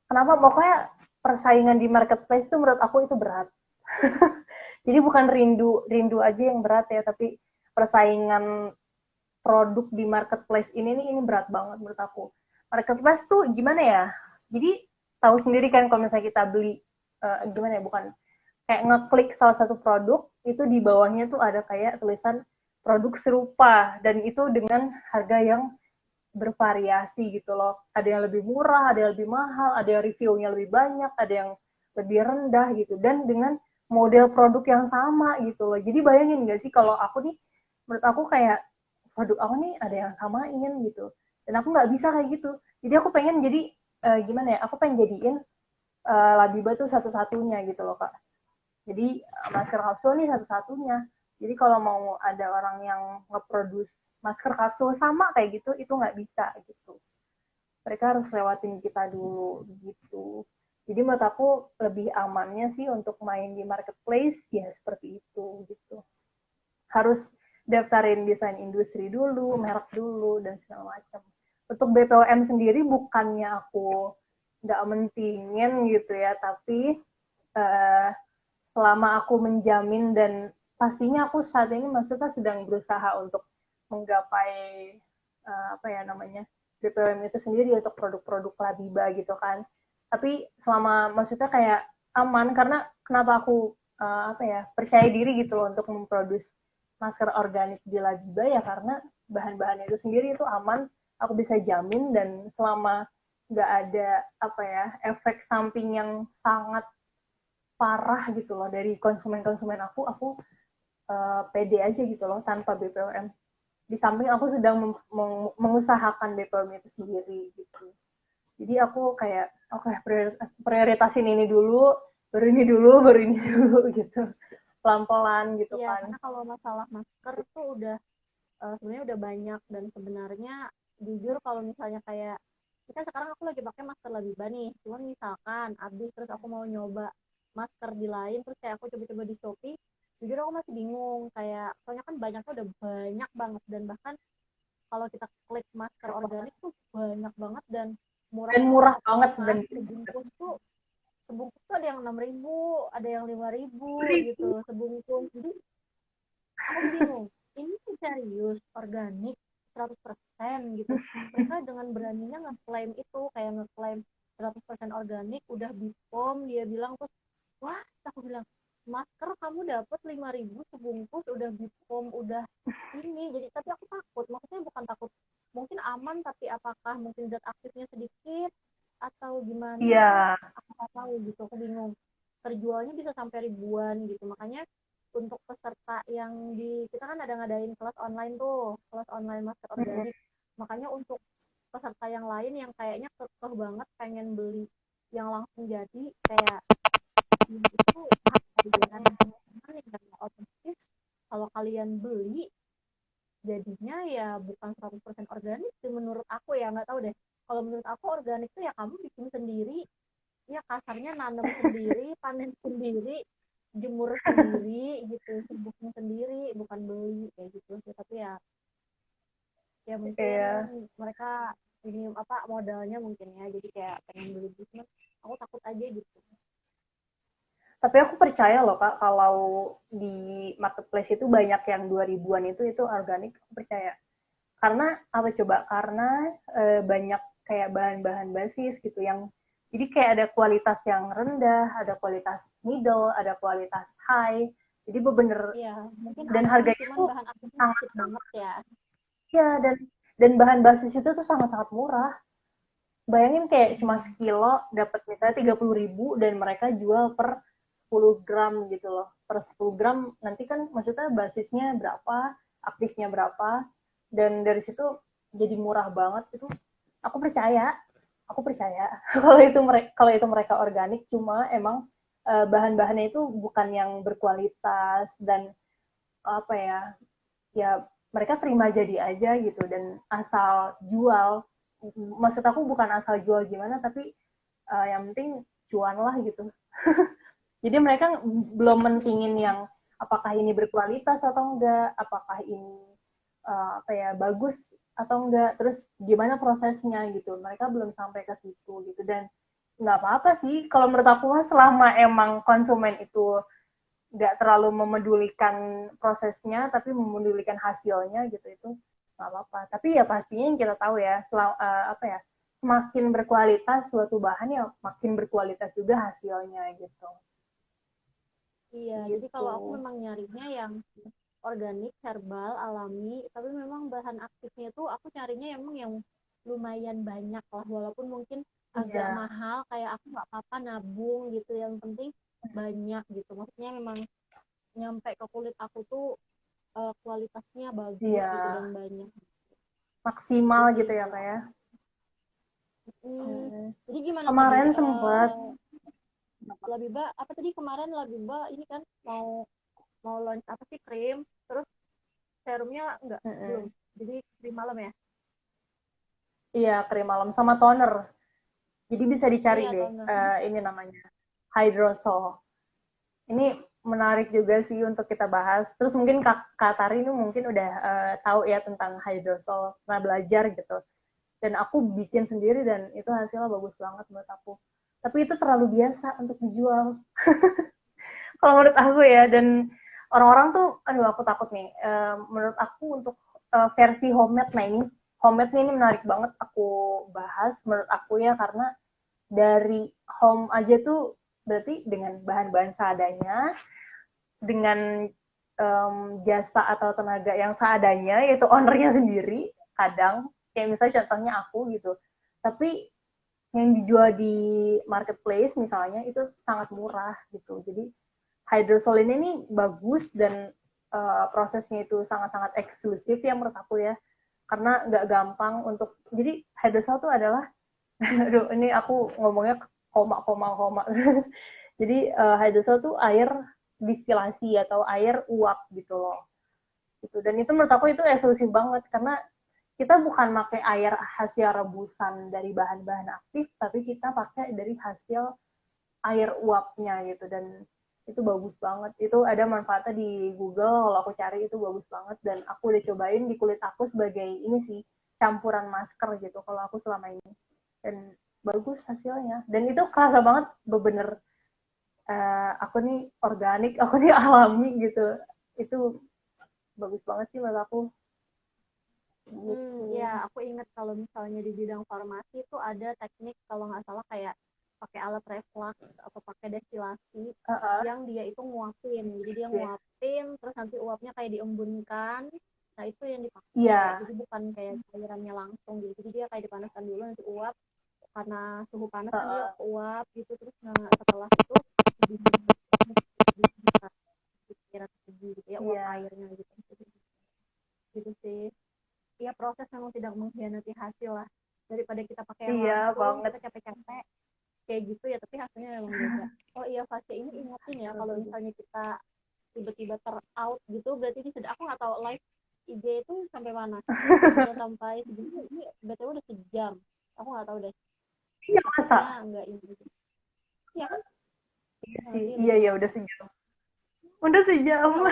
Kenapa? Pokoknya persaingan di marketplace itu menurut aku itu berat. Jadi bukan rindu rindu aja yang berat ya, tapi persaingan produk di marketplace ini berat banget menurut aku. Marketplace tuh gimana ya? Jadi tahu sendiri kan kalau misalnya kita beli gimana ya, bukan kayak ngeklik salah satu produk itu di bawahnya tuh ada kayak tulisan produk serupa dan itu dengan harga yang bervariasi gitu loh. Ada yang lebih murah, ada yang lebih mahal, ada yang reviewnya lebih banyak, ada yang lebih rendah gitu. Dan dengan model produk yang sama gitu loh. Jadi bayangin gak sih kalau aku nih, menurut aku kayak produk aku nih ada yang samain gitu. Dan aku nggak bisa kayak gitu. Jadi aku pengen jadi gimana ya? Aku pengen jadiin Labiba tuh satu-satunya gitu loh Kak. Jadi masker kapsul nih satu-satunya. Jadi kalau mau ada orang yang nge-produce masker kapsul sama kayak gitu, itu nggak bisa gitu. Mereka harus lewatin kita dulu gitu. Jadi menurut aku lebih amannya sih untuk main di marketplace ya seperti itu gitu. Harus daftarin desain industri dulu, merek dulu dan segala macam. Untuk BPOM sendiri bukannya aku nggak mentingin gitu ya, tapi eh, selama aku menjamin dan pastinya aku saat ini maksudnya sedang berusaha untuk menggapai apa ya namanya BPOM itu sendiri untuk produk-produk Labiba gitu kan. Tapi selama maksudnya kayak aman karena kenapa aku apa ya percaya diri gitu loh untuk memproduksi masker organik di Labiba ya karena bahan-bahan itu sendiri itu aman, aku bisa jamin dan selama nggak ada apa ya efek samping yang sangat parah gitu loh dari konsumen-konsumen aku pede aja gitu loh tanpa BPOM. Di samping aku sedang mengusahakan BPOM itu sendiri gitu. Jadi aku kayak oke prioritasin ini dulu, baru ini dulu, baru ini dulu gitu. Pelan-pelan gitu Iya, kan. karena kalau masalah masker tuh udah sebenarnya udah banyak dan sebenarnya jujur kalau misalnya kayak kita sekarang aku lagi pakai masker Labiba nih, cuman misalkan habis terus aku mau nyoba masker di lain terus kayak aku coba-coba di Shopee, jujur aku masih bingung kayak soalnya kan banyaknya udah banyak banget dan bahkan kalau kita klik masker organik tuh banyak banget dan Dan murahnya tuh murah nggak banget kan dan sebungkus tuh ada yang 6.000 ada yang 5.000 ribu. gitu sebungkus. Jadi aku bingung ini serius organik 100% gitu. Mereka dengan beraninya ngeklaim itu kayak ngeklaim 100% organik udah BPOM dia bilang terus wah aku bilang masker kamu dapat 5.000 sebungkus udah BPOM udah ini jadi tapi aku takut maksudnya bukan takut mungkin aman tapi apakah mungkin zat aktifnya sedikit atau gimana Iya. aku nggak tahu gitu aku bingung terjualnya bisa sampai ribuan gitu makanya untuk peserta yang di kita kan ada ngadain kelas online tuh kelas online masker organik makanya untuk peserta yang lain yang kayaknya kekeh banget pengen beli yang langsung jadi kayak ini itu harganya cuman ya otomatis kalau kalian beli jadinya ya bukan 100% organik sih menurut aku ya nggak tahu deh kalau menurut aku organik tuh ya kamu bikin sendiri ya kasarnya nanam sendiri panen sendiri jemur sendiri gitu serbuknya sendiri bukan beli kayak gitu sih tapi ya ya mungkin Iya. mereka ini apa modalnya mungkin ya, jadi kayak pengen beli bisnis, aku takut aja gitu. Tapi aku percaya loh Kak, kalau di marketplace itu banyak yang 2000-an itu organik, aku percaya. Karena apa coba? Karena banyak kayak bahan-bahan basis gitu yang jadi kayak ada kualitas yang rendah, ada kualitas middle, ada kualitas high. Jadi bener Iya, mungkin dan aman harganya cuman tuh bahan aktifnya sangat dikit banget ya. ya dan bahan basis itu tuh sangat-sangat murah. Bayangin kayak cuma sekilo dapat misalnya 30.000 dan mereka jual per 10 gram gitu loh. Per 10 gram nanti kan maksudnya basisnya berapa, aktifnya berapa, dan dari situ jadi murah banget itu. Aku percaya, kalau itu mereka organik, cuma emang bahan-bahannya itu bukan yang berkualitas dan apa ya, ya mereka terima jadi aja gitu dan asal jual. Maksud aku bukan asal jual gimana, tapi yang penting cuan lah gitu. Jadi mereka belum mentingin yang apakah ini berkualitas atau enggak, apakah ini apa ya bagus atau enggak, terus gimana prosesnya gitu. Mereka belum sampai ke situ gitu dan nggak apa-apa sih kalau menurut aku mah selama emang konsumen itu nggak terlalu memedulikan prosesnya tapi memedulikan hasilnya gitu itu nggak apa-apa. Tapi ya pastinya yang kita tahu ya apa ya semakin berkualitas suatu bahan ya makin berkualitas juga hasilnya gitu. Iya, jadi Gitu. kalau aku memang nyarinya yang organik, herbal, alami, tapi memang bahan aktifnya tuh aku carinya emang yang lumayan banyak lah, walaupun mungkin agak Iya. mahal, kayak aku nggak apa-apa nabung gitu, yang penting banyak gitu. Maksudnya memang nyampe ke kulit aku tuh kualitasnya bagus Iya. gitu dan banyak. Maksimal Itu gitu sih ya kalau kak ya. aku. Jadi gimana tadi Kemarin sempet Labiba apa tadi kemarin Labiba ini kan mau mau launch apa sih krim, terus serumnya enggak belum, jadi krim malam ya. iya krim malam sama toner. Jadi bisa Oh dicari iya deh toner. ini namanya hydrosol. Ini menarik juga sih untuk kita bahas. Terus mungkin Kak Tari ini mungkin udah tahu ya tentang hydrosol, pernah belajar gitu. Dan aku bikin sendiri dan itu hasilnya bagus banget menurut aku. Tapi itu terlalu biasa untuk dijual. Kalau menurut aku ya, dan orang-orang tuh, aduh aku takut nih. Menurut aku untuk versi homemade, nah ini homemade ini menarik banget aku bahas menurut aku ya karena dari home aja tuh berarti dengan bahan-bahan seadanya, dengan jasa atau tenaga yang seadanya, yaitu ownernya sendiri, kadang, kayak misalnya contohnya aku gitu. Tapi yang dijual di marketplace misalnya itu sangat murah gitu. Jadi hydrosol ini bagus dan prosesnya itu sangat-sangat eksklusif ya menurut aku ya. Karena nggak gampang untuk, jadi hydrosol itu adalah aduh ini aku ngomongnya koma. Jadi hydrosol tuh air distilasi atau air uap gitu loh. Gitu. Dan itu menurut aku itu eksklusif banget karena kita bukan pakai air hasil rebusan dari bahan-bahan aktif, tapi kita pakai dari hasil air uapnya gitu dan itu bagus banget. Itu ada manfaatnya di Google kalau aku cari itu bagus banget dan aku udah cobain di kulit aku sebagai ini sih campuran masker gitu kalau aku selama ini dan bagus hasilnya dan itu kerasa banget bener aku nih organik aku nih alami gitu itu bagus banget sih menurut aku gitu. Ya aku ingat kalau misalnya di bidang farmasi itu ada teknik kalau nggak salah kayak pakai alat reflux atau pakai destilasi Uh-uh. yang dia itu nguapin, jadi dia Yeah. nguapin terus nanti uapnya kayak diembunkan. Nah itu yang dipakai, Iya. jadi bukan kayak cairannya langsung gitu, jadi dia kayak dipanaskan dulu nanti uap, karena suhu panas kan dia Uh-uh. uap gitu, terus nah, setelah itu bisa dikira gitu ya uap Iya. airnya gitu gitu sih. Ya proses memang tidak mengkhianati hasil lah, daripada kita pakai yang Iya langsung banget. kita capek-capek kayak gitu ya tapi hasilnya memang beda. Oh iya fase ini ingetin ya kalau misalnya kita tiba-tiba ter-out gitu berarti ini sudah, aku nggak tahu live IG itu sampai mana, udah sampai segini ini BTW udah sejam, aku nggak tahu deh, Iya masa? takutnya nggak ini. Iya kan. Iya Nah, sih. ini Iya lupa. iya udah sejam. Udah sejam. Iya lupa.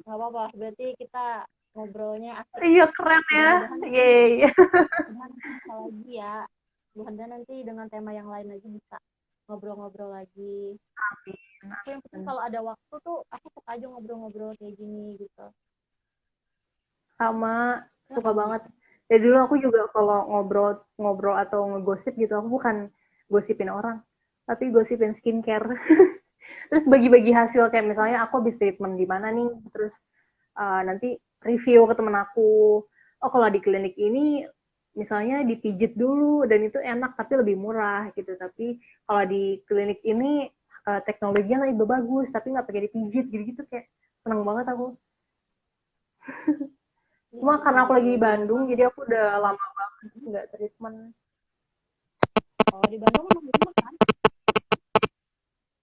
Nggak apa-apa berarti kita ngobrolnya asik. Iya keren ya. Mudah-mudahan nanti, Yeay. mudah-mudahan nanti bisa lagi ya. Mudah-mudahan nanti dengan tema yang lain lagi bisa ngobrol-ngobrol lagi. Aku yang penting kalau ada waktu tuh aku suka aja ngobrol-ngobrol kayak gini gitu. Sama, Ya suka kan? banget. Dari dulu aku juga kalau ngobrol atau ngegosip gitu, aku bukan gosipin orang, tapi gosipin skincare. Terus bagi-bagi hasil kayak misalnya aku habis treatment di mana nih, terus nanti review ke temen aku. Oh kalau di klinik ini misalnya dipijit dulu dan itu enak tapi lebih murah gitu. Tapi kalau di klinik ini teknologinya lebih bagus tapi nggak pakai dipijit gitu-gitu kayak seneng banget aku. Iya Cuma betul karena aku lagi betul. di Di Bandung rumah. jadi aku udah lama banget nggak treatment. Oh di Bandung memang di rumah kan?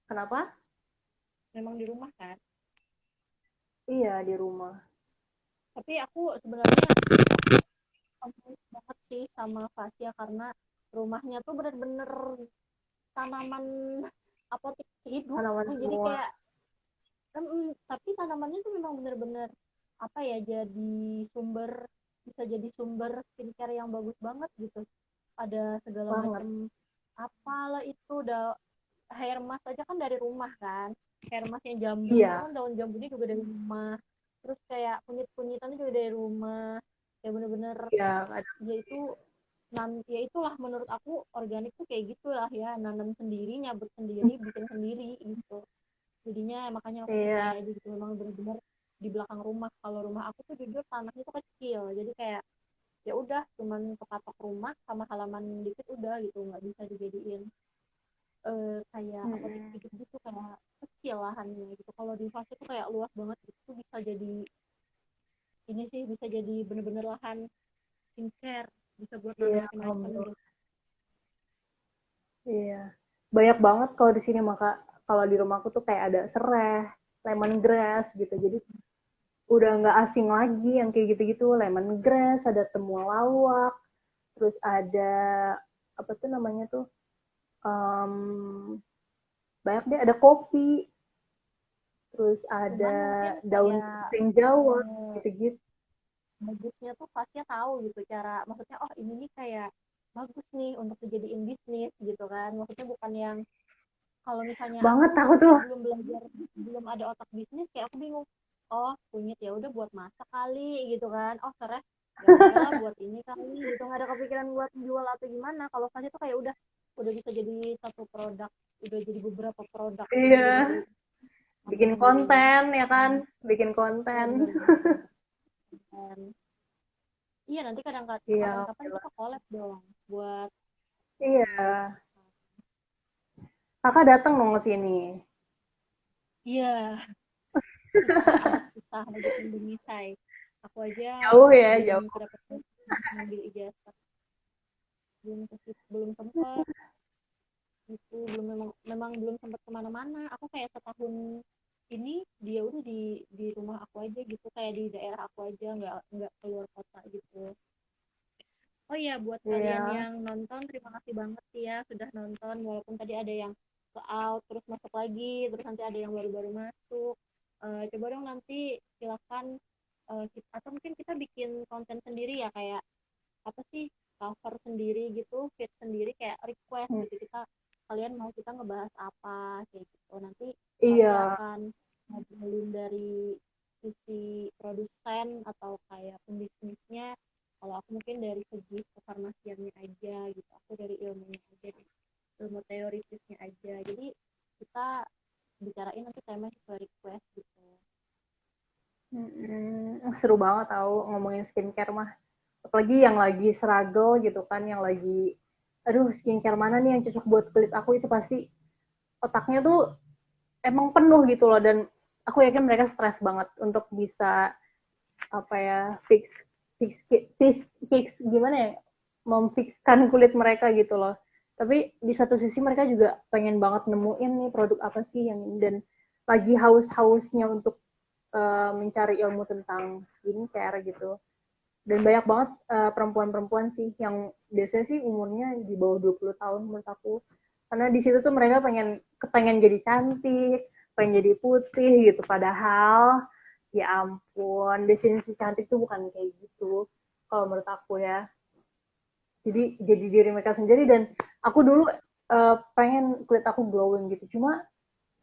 Kenapa? Memang di rumah kan? Iya di rumah. Tapi aku sebenarnya komplain banget sih sama Fasya karena rumahnya tuh bener-bener tanaman apotek hidup. Tanaman Jadi semua. kayak tapi tanamannya tuh memang bener-bener apa ya, jadi sumber, bisa jadi sumber skincare yang bagus banget gitu. Ada segala Banget. macam, apalah itu udah, hair mask aja kan dari rumah kan, hair masknya jambu itu Iya. kan daun jambunya juga dari rumah, terus kayak kunyit-kunyitannya juga dari rumah, ya bener-bener Iya. ya itu, ya itulah menurut aku organik tuh kayak gitulah ya, nanam sendiri, nyabut sendiri, bikin sendiri gitu. Jadinya makanya aku Iya. percaya aja gitu, memang bener-bener di belakang rumah. Kalau rumah aku tuh jujur tanahnya tuh kecil, jadi kayak ya udah cuman kepatok rumah sama halaman dikit udah gitu, nggak bisa dijadiin kayak apotek Mm-mm. hidup gitu, kayak kecil lahannya gitu. Kalau di fase tuh kayak luas banget gitu, bisa jadi ini sih, bisa jadi bener-bener lahan skincare, bisa buat nanam Iya. macam-macam Alhamdulillah. gitu. Iya. Banyak banget kalau di sini maka kalau di rumahku tuh kayak ada serai, lemongrass gitu. Jadi udah nggak asing lagi yang kayak gitu-gitu. Lemongrass, ada temulawak, terus ada apa tuh namanya tuh um, banyak deh. Ada kopi, terus Cuman ada mungkin daun kayak tinjauan eh, gitu-gitu. bagusnya tuh pasnya tahu gitu cara, maksudnya oh ini nih kayak bagus nih untuk dijadiin bisnis gitu kan, maksudnya bukan yang, kalau misalnya Banget aku aku tuh. belum belajar, belum ada otak bisnis, kayak aku bingung, oh kunyit ya udah buat masak kali gitu kan, oh serai ya udahlah buat ini kali gitu, nggak ada kepikiran buat jual atau gimana. Kalau pasnya tuh kayak udah bisa jadi satu produk, udah jadi beberapa produk gitu, Iya. jadi sampai Bikin sendiri. konten ya kan, bikin Iya konten. benar-benar. Iya nanti kadang Iya. kapan-kapan kita collab dong buat Iya. eh, Kakak datang dong ke sini. iya susah, amat susah lagi pandemi say. Aku aja Jauh ya, jauh. belum dapat ngambil ijazah, belum sempat itu, belum, memang belum sempat kemana-mana. Aku kayak setahun ini dia udah di rumah aku aja gitu, kayak di daerah aku aja, nggak keluar kota gitu. Oh iya, buat kalian Iya. yang nonton, terima kasih banget sih ya sudah nonton. Walaupun tadi ada yang ke out, terus masuk lagi, terus nanti ada yang baru-baru masuk. Coba dong nanti silakan, atau mungkin kita bikin konten sendiri ya, kayak apa sih, cover sendiri gitu, feed sendiri, kayak request Hmm. gitu, kalian mau kita ngebahas apa kayak gitu. Nanti pasti Iya. akan ngobrolin dari sisi produsen atau kayak pembisnisnya. Kalau aku mungkin dari segi kefarmasiannya aja gitu, aku dari ilmunya aja deh, ilmu teoritisnya aja. Jadi kita bicarain nanti tema sesuai request gitu. Seru banget tahu ngomongin skincare mah. Apalagi yang lagi struggle gitu kan, yang lagi aduh skincare mana nih yang cocok buat kulit aku, itu pasti otaknya tuh emang penuh gitu loh, dan aku yakin mereka stres banget untuk bisa apa ya, fix fix fix, fix gimana ya, memfixkan kulit mereka gitu loh. Tapi di satu sisi mereka juga pengen banget nemuin nih produk apa sih yang ini, dan lagi haus-hausnya untuk mencari ilmu tentang skincare gitu. Dan banyak banget perempuan-perempuan sih yang biasanya sih umurnya di bawah 20 tahun menurut aku. Karena di situ tuh mereka pengen kepengen jadi cantik, pengen jadi putih gitu. Padahal ya ampun, definisi cantik tuh bukan kayak gitu kalau menurut aku ya. Jadi diri mereka sendiri, dan aku dulu pengen kulit aku glowing gitu, cuma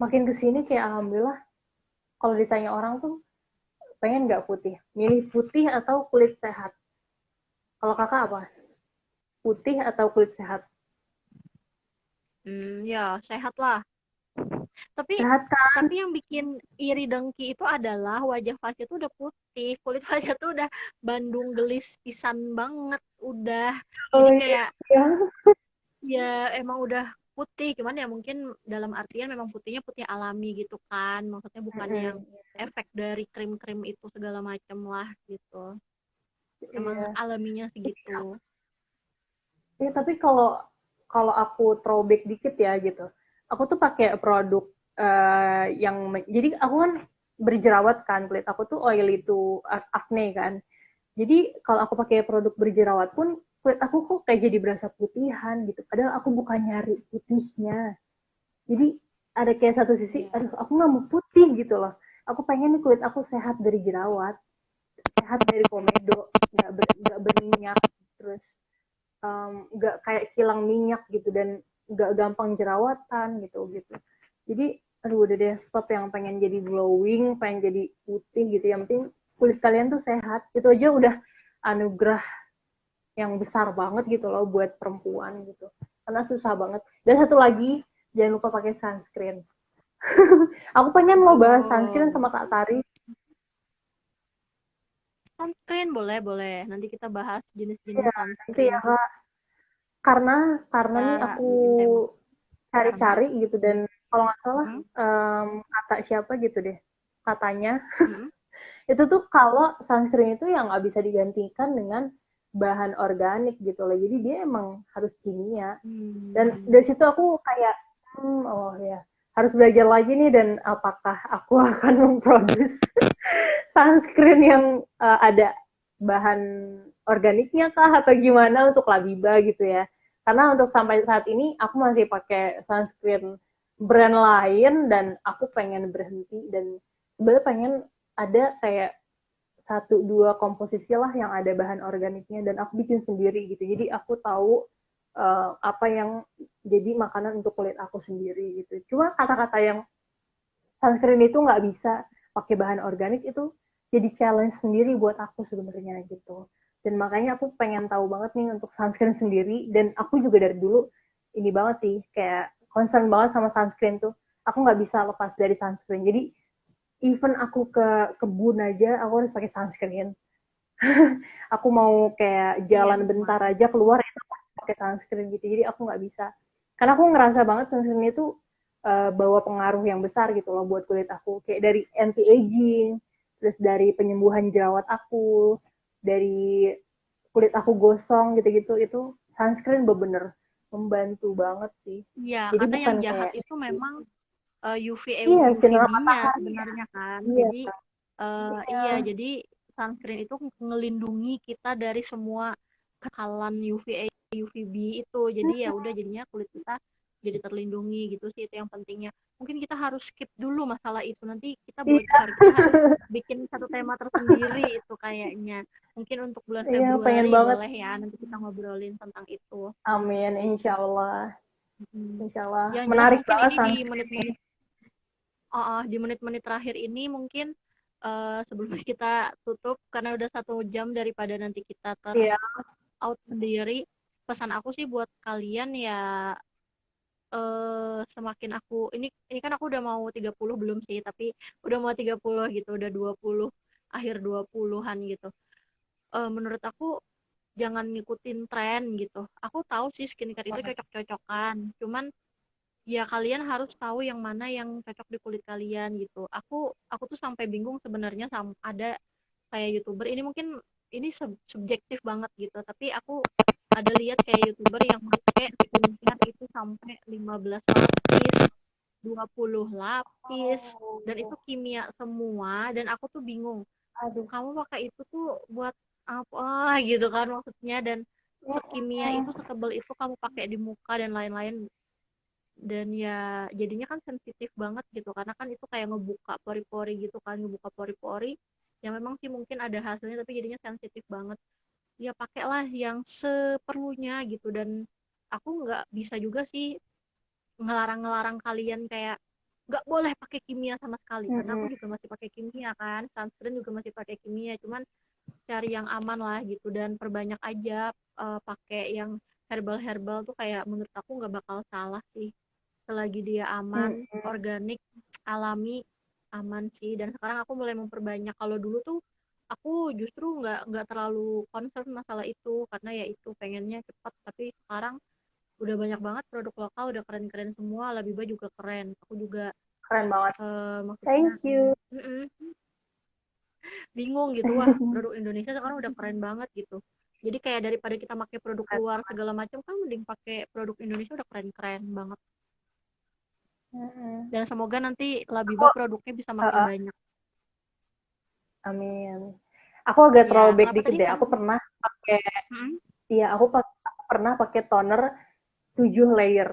makin kesini kayak alhamdulillah kalau ditanya orang tuh pengen nggak putih, milih putih atau kulit sehat. Kalau kakak apa, putih atau kulit sehat? Ya sehat lah. Tapi Sehat kan. tapi yang bikin iri dengki itu adalah wajah Fasya tuh udah putih, kulit Fasya tuh udah Bandung gelis pisan banget udah. Oh Jadi iya, kayak iya. ya emang udah putih, cuman ya mungkin dalam artian memang putihnya putih alami gitu kan. Maksudnya bukan yang efek dari krim-krim itu segala macam lah gitu. Emang Iya. alaminya segitu. Iya, tapi kalau kalau aku throwback dikit ya gitu, aku tuh pakai produk jadi aku kan berjerawat kan, kulit aku tuh oily itu acne kan. Jadi kalau aku pakai produk berjerawat pun kulit aku kok kayak jadi berasa putihan gitu. Padahal aku bukan nyari putihnya. Jadi ada kayak satu sisi, Iya. aduh aku nggak mau putih gitu loh. Aku pengen nih kulit aku sehat dari jerawat, sehat dari komedo, nggak berminyak, terus nggak kayak kilang minyak gitu, dan nggak gampang jerawatan gitu gitu. Jadi aduh udah deh, stop yang pengen jadi glowing, pengen jadi putih gitu. Yang penting kulit kalian tuh sehat, itu aja udah anugerah yang besar banget gitu loh buat perempuan gitu, karena susah banget. Dan satu lagi, jangan lupa pakai sunscreen. Aku pengen mau bahas sunscreen Betul. sama Kak Tari. Sunscreen boleh, boleh. Nanti kita bahas jenis-jenis Ya, itu sunscreen. ya Kak, karena nih Kita aku bikin tema. Karena, cari-cari gitu, dan kalau nggak salah mm, kata siapa gitu deh, katanya mm, itu tuh kalau sunscreen itu yang nggak bisa digantikan dengan bahan organik gitu loh, jadi dia emang harus kimia. Dan hmm, dari situ aku kayak oh ya, harus belajar lagi nih, dan apakah aku akan memproduksi sunscreen yang ada bahan organiknya kah atau gimana untuk Labiba gitu ya. Karena untuk sampai saat ini aku masih pakai sunscreen brand lain, dan aku pengen berhenti, dan sebenarnya pengen ada kayak satu dua komposisi lah yang ada bahan organiknya, dan aku bikin sendiri gitu. Jadi aku tahu apa yang jadi makanan untuk kulit aku sendiri gitu. Cuma kata-kata yang sunscreen itu nggak bisa pakai bahan organik itu jadi challenge sendiri buat aku sebenarnya gitu. Dan makanya aku pengen tahu banget nih untuk sunscreen sendiri, dan aku juga dari dulu ini banget sih, kayak concern banget sama sunscreen tuh. Aku nggak bisa lepas dari sunscreen. Jadi even aku ke kebun aja aku harus pakai sunscreen. Aku mau kayak iya jalan bentar sama. aja keluar itu pakai sunscreen gitu. Jadi aku nggak bisa. Karena aku ngerasa banget sunscreen itu bawa pengaruh yang besar gitu loh buat kulit aku. Kayak dari anti aging, terus dari penyembuhan jerawat aku, dari kulit aku gosong gitu-gitu, itu sunscreen bener-bener membantu banget sih. Iya, Jadi karena yang bukan jahat kayak itu memang UVA iya sinar UVB-nya matahari. sebenarnya kan. Iya, Jadi iya, iya, jadi sunscreen itu ngelindungi kita dari semua kekalahan UVA UVB itu. Jadi ya udah jadinya kulit kita jadi terlindungi gitu sih, itu yang pentingnya. Mungkin kita harus skip dulu masalah itu. Nanti kita iya, bocor, kita harus bikin satu tema tersendiri itu kayaknya. Mungkin untuk bulan iya pengen Februari banget. boleh ya nanti kita ngobrolin tentang itu. Amin, insya Allah. Hmm. Insya Allah. Yang jelas Menarik mungkin banget ini sunscreen. di menit-menit terakhir ini mungkin sebelum kita tutup karena udah 1 jam daripada nanti kita Iya, out sendiri, pesan aku sih buat kalian ya, semakin aku ini kan aku udah mau 30 belum sih, tapi udah mau 30 gitu, udah 20 akhir 20-an gitu. Menurut aku jangan ngikutin tren gitu. Aku tahu sih skincare itu cocok-cocokan, cuman ya kalian harus tahu yang mana yang cocok di kulit kalian gitu. Aku tuh sampai bingung sebenarnya, ada kayak YouTuber ini, mungkin ini subjektif banget gitu, tapi aku ada lihat kayak YouTuber yang pakai skincare itu sampai 15 lapis, 20 lapis, dan itu oh, kimia semua, dan aku tuh bingung, aduh. kamu pakai itu tuh buat apa gitu kan maksudnya, dan sekimia itu, setebal itu kamu pakai di muka dan lain-lain. dan ya jadinya kan sensitif banget gitu karena kan itu kayak ngebuka pori-pori gitu kan, ngebuka pori-pori yang memang sih mungkin ada hasilnya tapi jadinya sensitif banget. Ya pakailah yang seperlunya gitu, dan aku nggak bisa juga sih ngelarang-ngelarang kalian kayak nggak boleh pakai kimia sama sekali, karena aku Mm-mm. juga masih pakai kimia kan, sunscreen juga masih pakai kimia, cuman cari yang aman lah gitu dan perbanyak aja pakai yang herbal-herbal tuh kayak menurut aku nggak bakal salah sih selagi dia aman, Mm-mm. organik, alami, aman sih. Dan sekarang aku mulai memperbanyak. Kalau dulu tuh aku justru nggak terlalu concern masalah itu karena ya itu pengennya cepat, tapi sekarang udah banyak banget produk lokal, udah keren-keren semua, Labiba juga keren, aku juga Keren banget. maksudnya Thank you. bingung gitu, wah produk Indonesia sekarang udah keren banget gitu. Jadi kayak daripada kita pakai produk luar segala macam kan mending pakai produk Indonesia, udah keren-keren banget. Mm-mm. Dan semoga nanti Aku, Labiba produknya bisa makin uh-uh. banyak. Amin. Aku agak Ya throwback kenapa dikit tadi deh. kan. Aku pernah pakai, Hmm? iya aku pernah pakai toner 7 layer.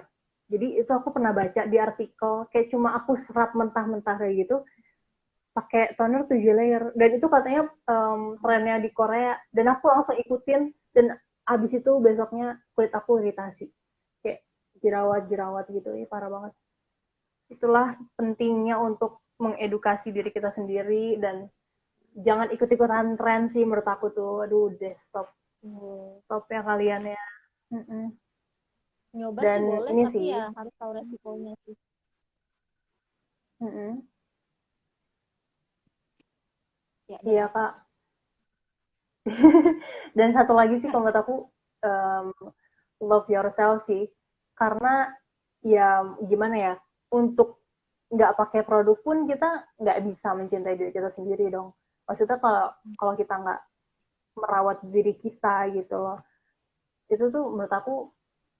Jadi itu aku pernah baca di artikel, kayak cuma aku serap mentah-mentah kayak gitu, pakai toner 7 layer. Dan itu katanya trennya di Korea. Dan aku langsung ikutin, dan abis itu besoknya kulit aku iritasi. Kayak jerawat-jerawat gitu, ya parah banget. Itulah pentingnya untuk mengedukasi diri kita sendiri dan jangan ikut-ikutan tren sih menurut aku tuh. Aduh, deh stop. Oh, Stop ya kalian ya. Mm-mm. nyoba sih Dan boleh ini tapi sih, ya harus tahu resikonya sih. mm-mm. Ya dan Iya apa. kak. Dan satu lagi sih kalau menurut aku, um, love yourself sih, karena ya gimana ya, untuk nggak pakai produk pun kita nggak bisa mencintai diri kita sendiri dong. Maksudnya kalau kalau kita nggak merawat diri kita gitu loh, itu tuh menurut aku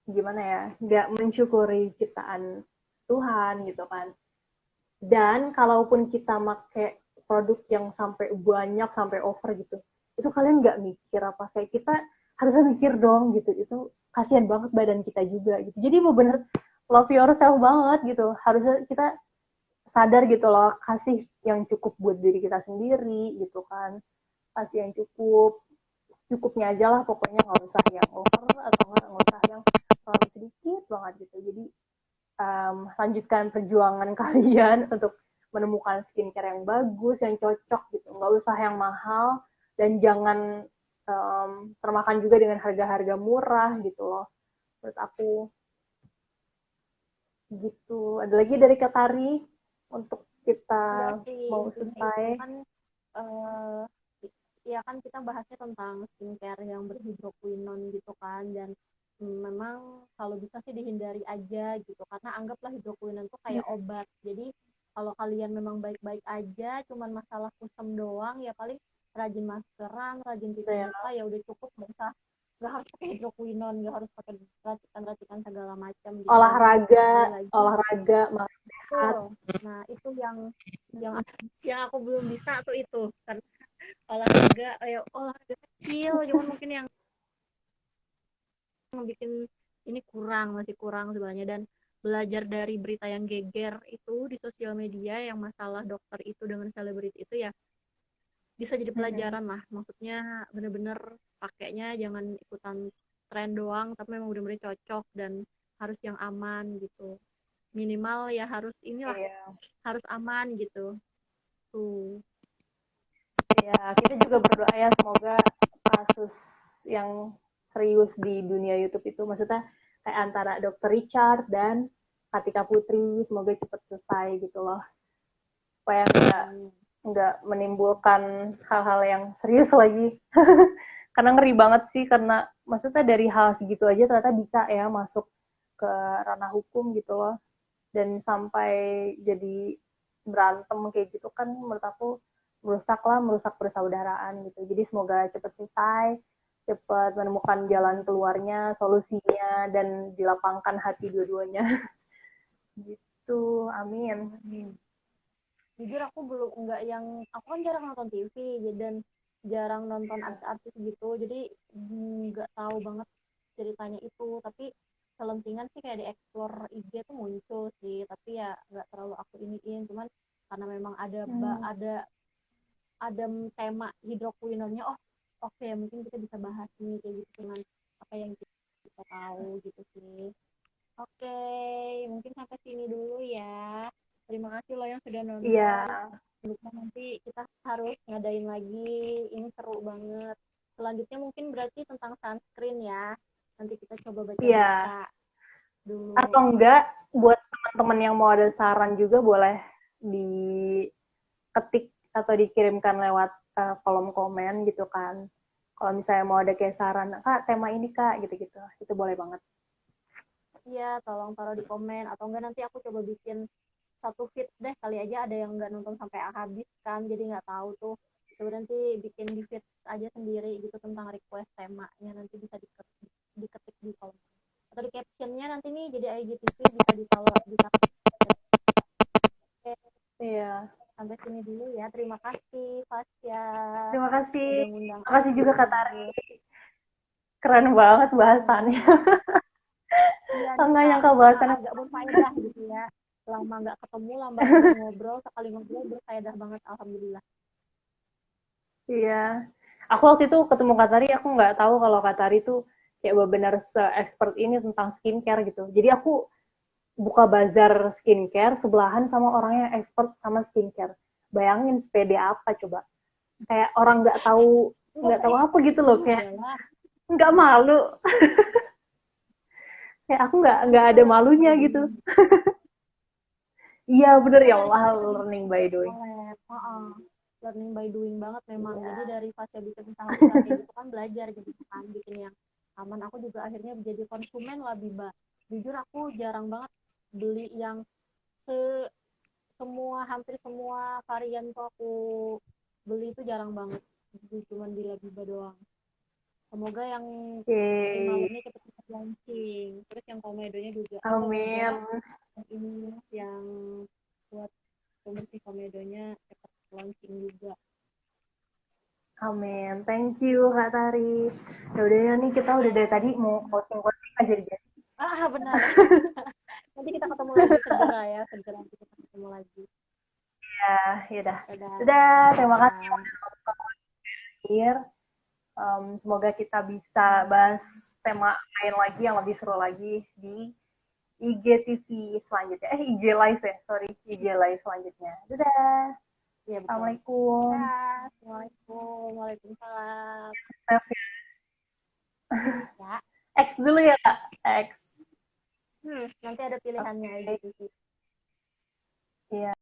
gimana ya, nggak mensyukuri ciptaan Tuhan gitu kan. Dan kalaupun kita make produk yang sampai banyak, sampai over gitu, itu kalian nggak mikir apa, kayak kita harusnya mikir dong gitu, itu kasihan banget badan kita juga gitu. Jadi mau bener love yourself banget gitu, harusnya kita sadar gitu loh, kasih yang cukup buat diri kita sendiri gitu kan, kasih yang cukup, cukupnya aja lah pokoknya, nggak usah yang over atau nggak usah yang terlalu sedikit banget gitu. Jadi lanjutkan perjuangan kalian untuk menemukan skincare yang bagus, yang cocok gitu. Nggak usah yang mahal dan jangan termakan juga dengan harga-harga murah gitu loh. Menurut aku gitu. Ada lagi dari Kak Tari untuk kita Enggak sih, mau intinya selesai. itu kan eh ya kan kita bahasnya tentang skincare yang berhidroquinon gitu kan, dan memang kalau bisa sih dihindari aja gitu karena anggaplah hidroquinon tuh kayak obat. Jadi kalau kalian memang baik-baik aja cuman masalah kusam doang ya paling rajin maskeran, rajin cuci Ya, muka, ya udah cukup, nggak harus pakai hidroquinon, nggak harus pakai racikan-racikan segala macam gitu. Dan olahraga, sekali lagi olahraga, makan sehat. tuh, nah itu yang yang aku belum bisa tuh itu karena olahraga olahraga kecil cuman mungkin yang bikin ini masih kurang sebenarnya. Dan belajar dari berita yang geger itu di sosial media yang masalah dokter itu dengan selebriti itu ya bisa jadi pelajaran lah, maksudnya bener-bener pakainya jangan ikutan tren doang tapi memang bener-bener cocok dan harus yang aman gitu, minimal ya harus inilah, Iya. harus aman gitu tuh. Ya, kita juga berdoa ya semoga kasus yang serius di dunia YouTube itu, maksudnya kayak antara Dr. Richard dan Kartika Putri, semoga cepat selesai gitu loh, supaya nggak menimbulkan hal-hal yang serius lagi. Karena ngeri banget sih, karena maksudnya dari hal segitu aja ternyata bisa ya masuk ke ranah hukum gitu loh, dan sampai jadi berantem kayak gitu kan, menurut aku merusak persaudaraan gitu. Jadi semoga cepat selesai, cepat menemukan jalan keluarnya, solusinya, dan dilapangkan hati dua-duanya. Gitu, amin. Jujur aku belum nggak yang, aku kan jarang nonton TV dan jarang nonton artis-artis gitu, jadi nggak tahu banget ceritanya itu. Tapi selentingan sih kayak di explore IG tuh muncul sih, tapi ya nggak terlalu aku iniin, cuman karena memang ada tema hidroquinornya, oh oke mungkin kita bisa bahas nih kayak gitu cuman apa yang kita tahu gitu sih. Oke, mungkin sampai sini dulu ya. Terima kasih loh yang sudah Iya, nonton. Lupa nanti kita harus ngadain lagi. Ini seru banget. Selanjutnya mungkin berarti tentang sunscreen ya. Nanti kita coba iya. baca-baca dulu. Atau enggak, buat teman-teman yang mau ada saran juga boleh diketik atau dikirimkan lewat kolom komen gitu kan. Kalau misalnya mau ada kayak saran, kak tema ini kak gitu-gitu, itu boleh banget. Iya, tolong taruh di komen. Atau enggak nanti aku coba bikin satu feed deh. Kali aja ada yang nggak nonton sampai habis kan. Jadi nggak tahu tuh. Coba nanti bikin di feed aja sendiri gitu tentang request temanya. Nanti bisa diketik di kolom. Atau di captionnya nanti nih jadi IGTV bisa ditaruh. Oke, Iya. sampai sini dulu ya. Terima kasih, Fasya. Terima kasih. Udah ngundang Terima kasih aku. juga Kak Tari. Keren banget bahasannya. Sama-sama. Iya nih Nggak Kak, nyangka bahasannya. agak berfaedah gitu ya. Lama nggak ketemu, lama ngobrol, sekali ngobrol berfaedah banget, alhamdulillah. Iya. Aku waktu itu ketemu Kak Tari, aku nggak tahu kalau Kak Tari tuh kayak benar-benar se-expert ini tentang skincare gitu. Jadi aku buka bazar skincare sebelahan sama orang yang expert sama skincare. Bayangin sepede apa coba? Kayak orang Nggak nggak tahu pede apa gitu loh, kayak juga lah. nggak malu. Kayak aku nggak ada Kita learning malunya by gitu. doing. Iya bener Kita ya dari Allah, Fasya bisa learning by doing. collab. Learning by doing banget memang. Jadi Iya. dari Fasya bikin usaha-usaha kayak gitu kan belajar gitu kan, bikin yang aman. Aku juga akhirnya jadi konsumen lah Biba. Jujur aku jarang banget beli yang se hampir semua varian tuh aku beli itu jarang banget. Jadi cuma di Labiba doang. Semoga yang Oke. primernya cepet-cepet launching. Terus yang komedonya juga, Amin. komedo yang ini yang buat pembersih komedonya cepet launching juga. Amin. Thank you Kak Tari. Ya udah ya nih kita udah dari tadi mau Sama-sama. closing aja jadi. Benar. Nanti kita ketemu lagi segera ya, segera nanti kita ketemu lagi. Ya, ya udah. Udah, terima kasih Dadah. udah hadir. Semoga kita bisa bahas tema lain lagi yang lebih seru lagi di IGTV selanjutnya. IG Live ya, sorry. IG Live selanjutnya. Dadah. Iya betul. Assalamualaikum. Dah. Assalamualaikum. Waalaikumsalam. Ya. X dulu ya, Kak. X. Nanti ada pilihannya Oke. gitu sih. Iya.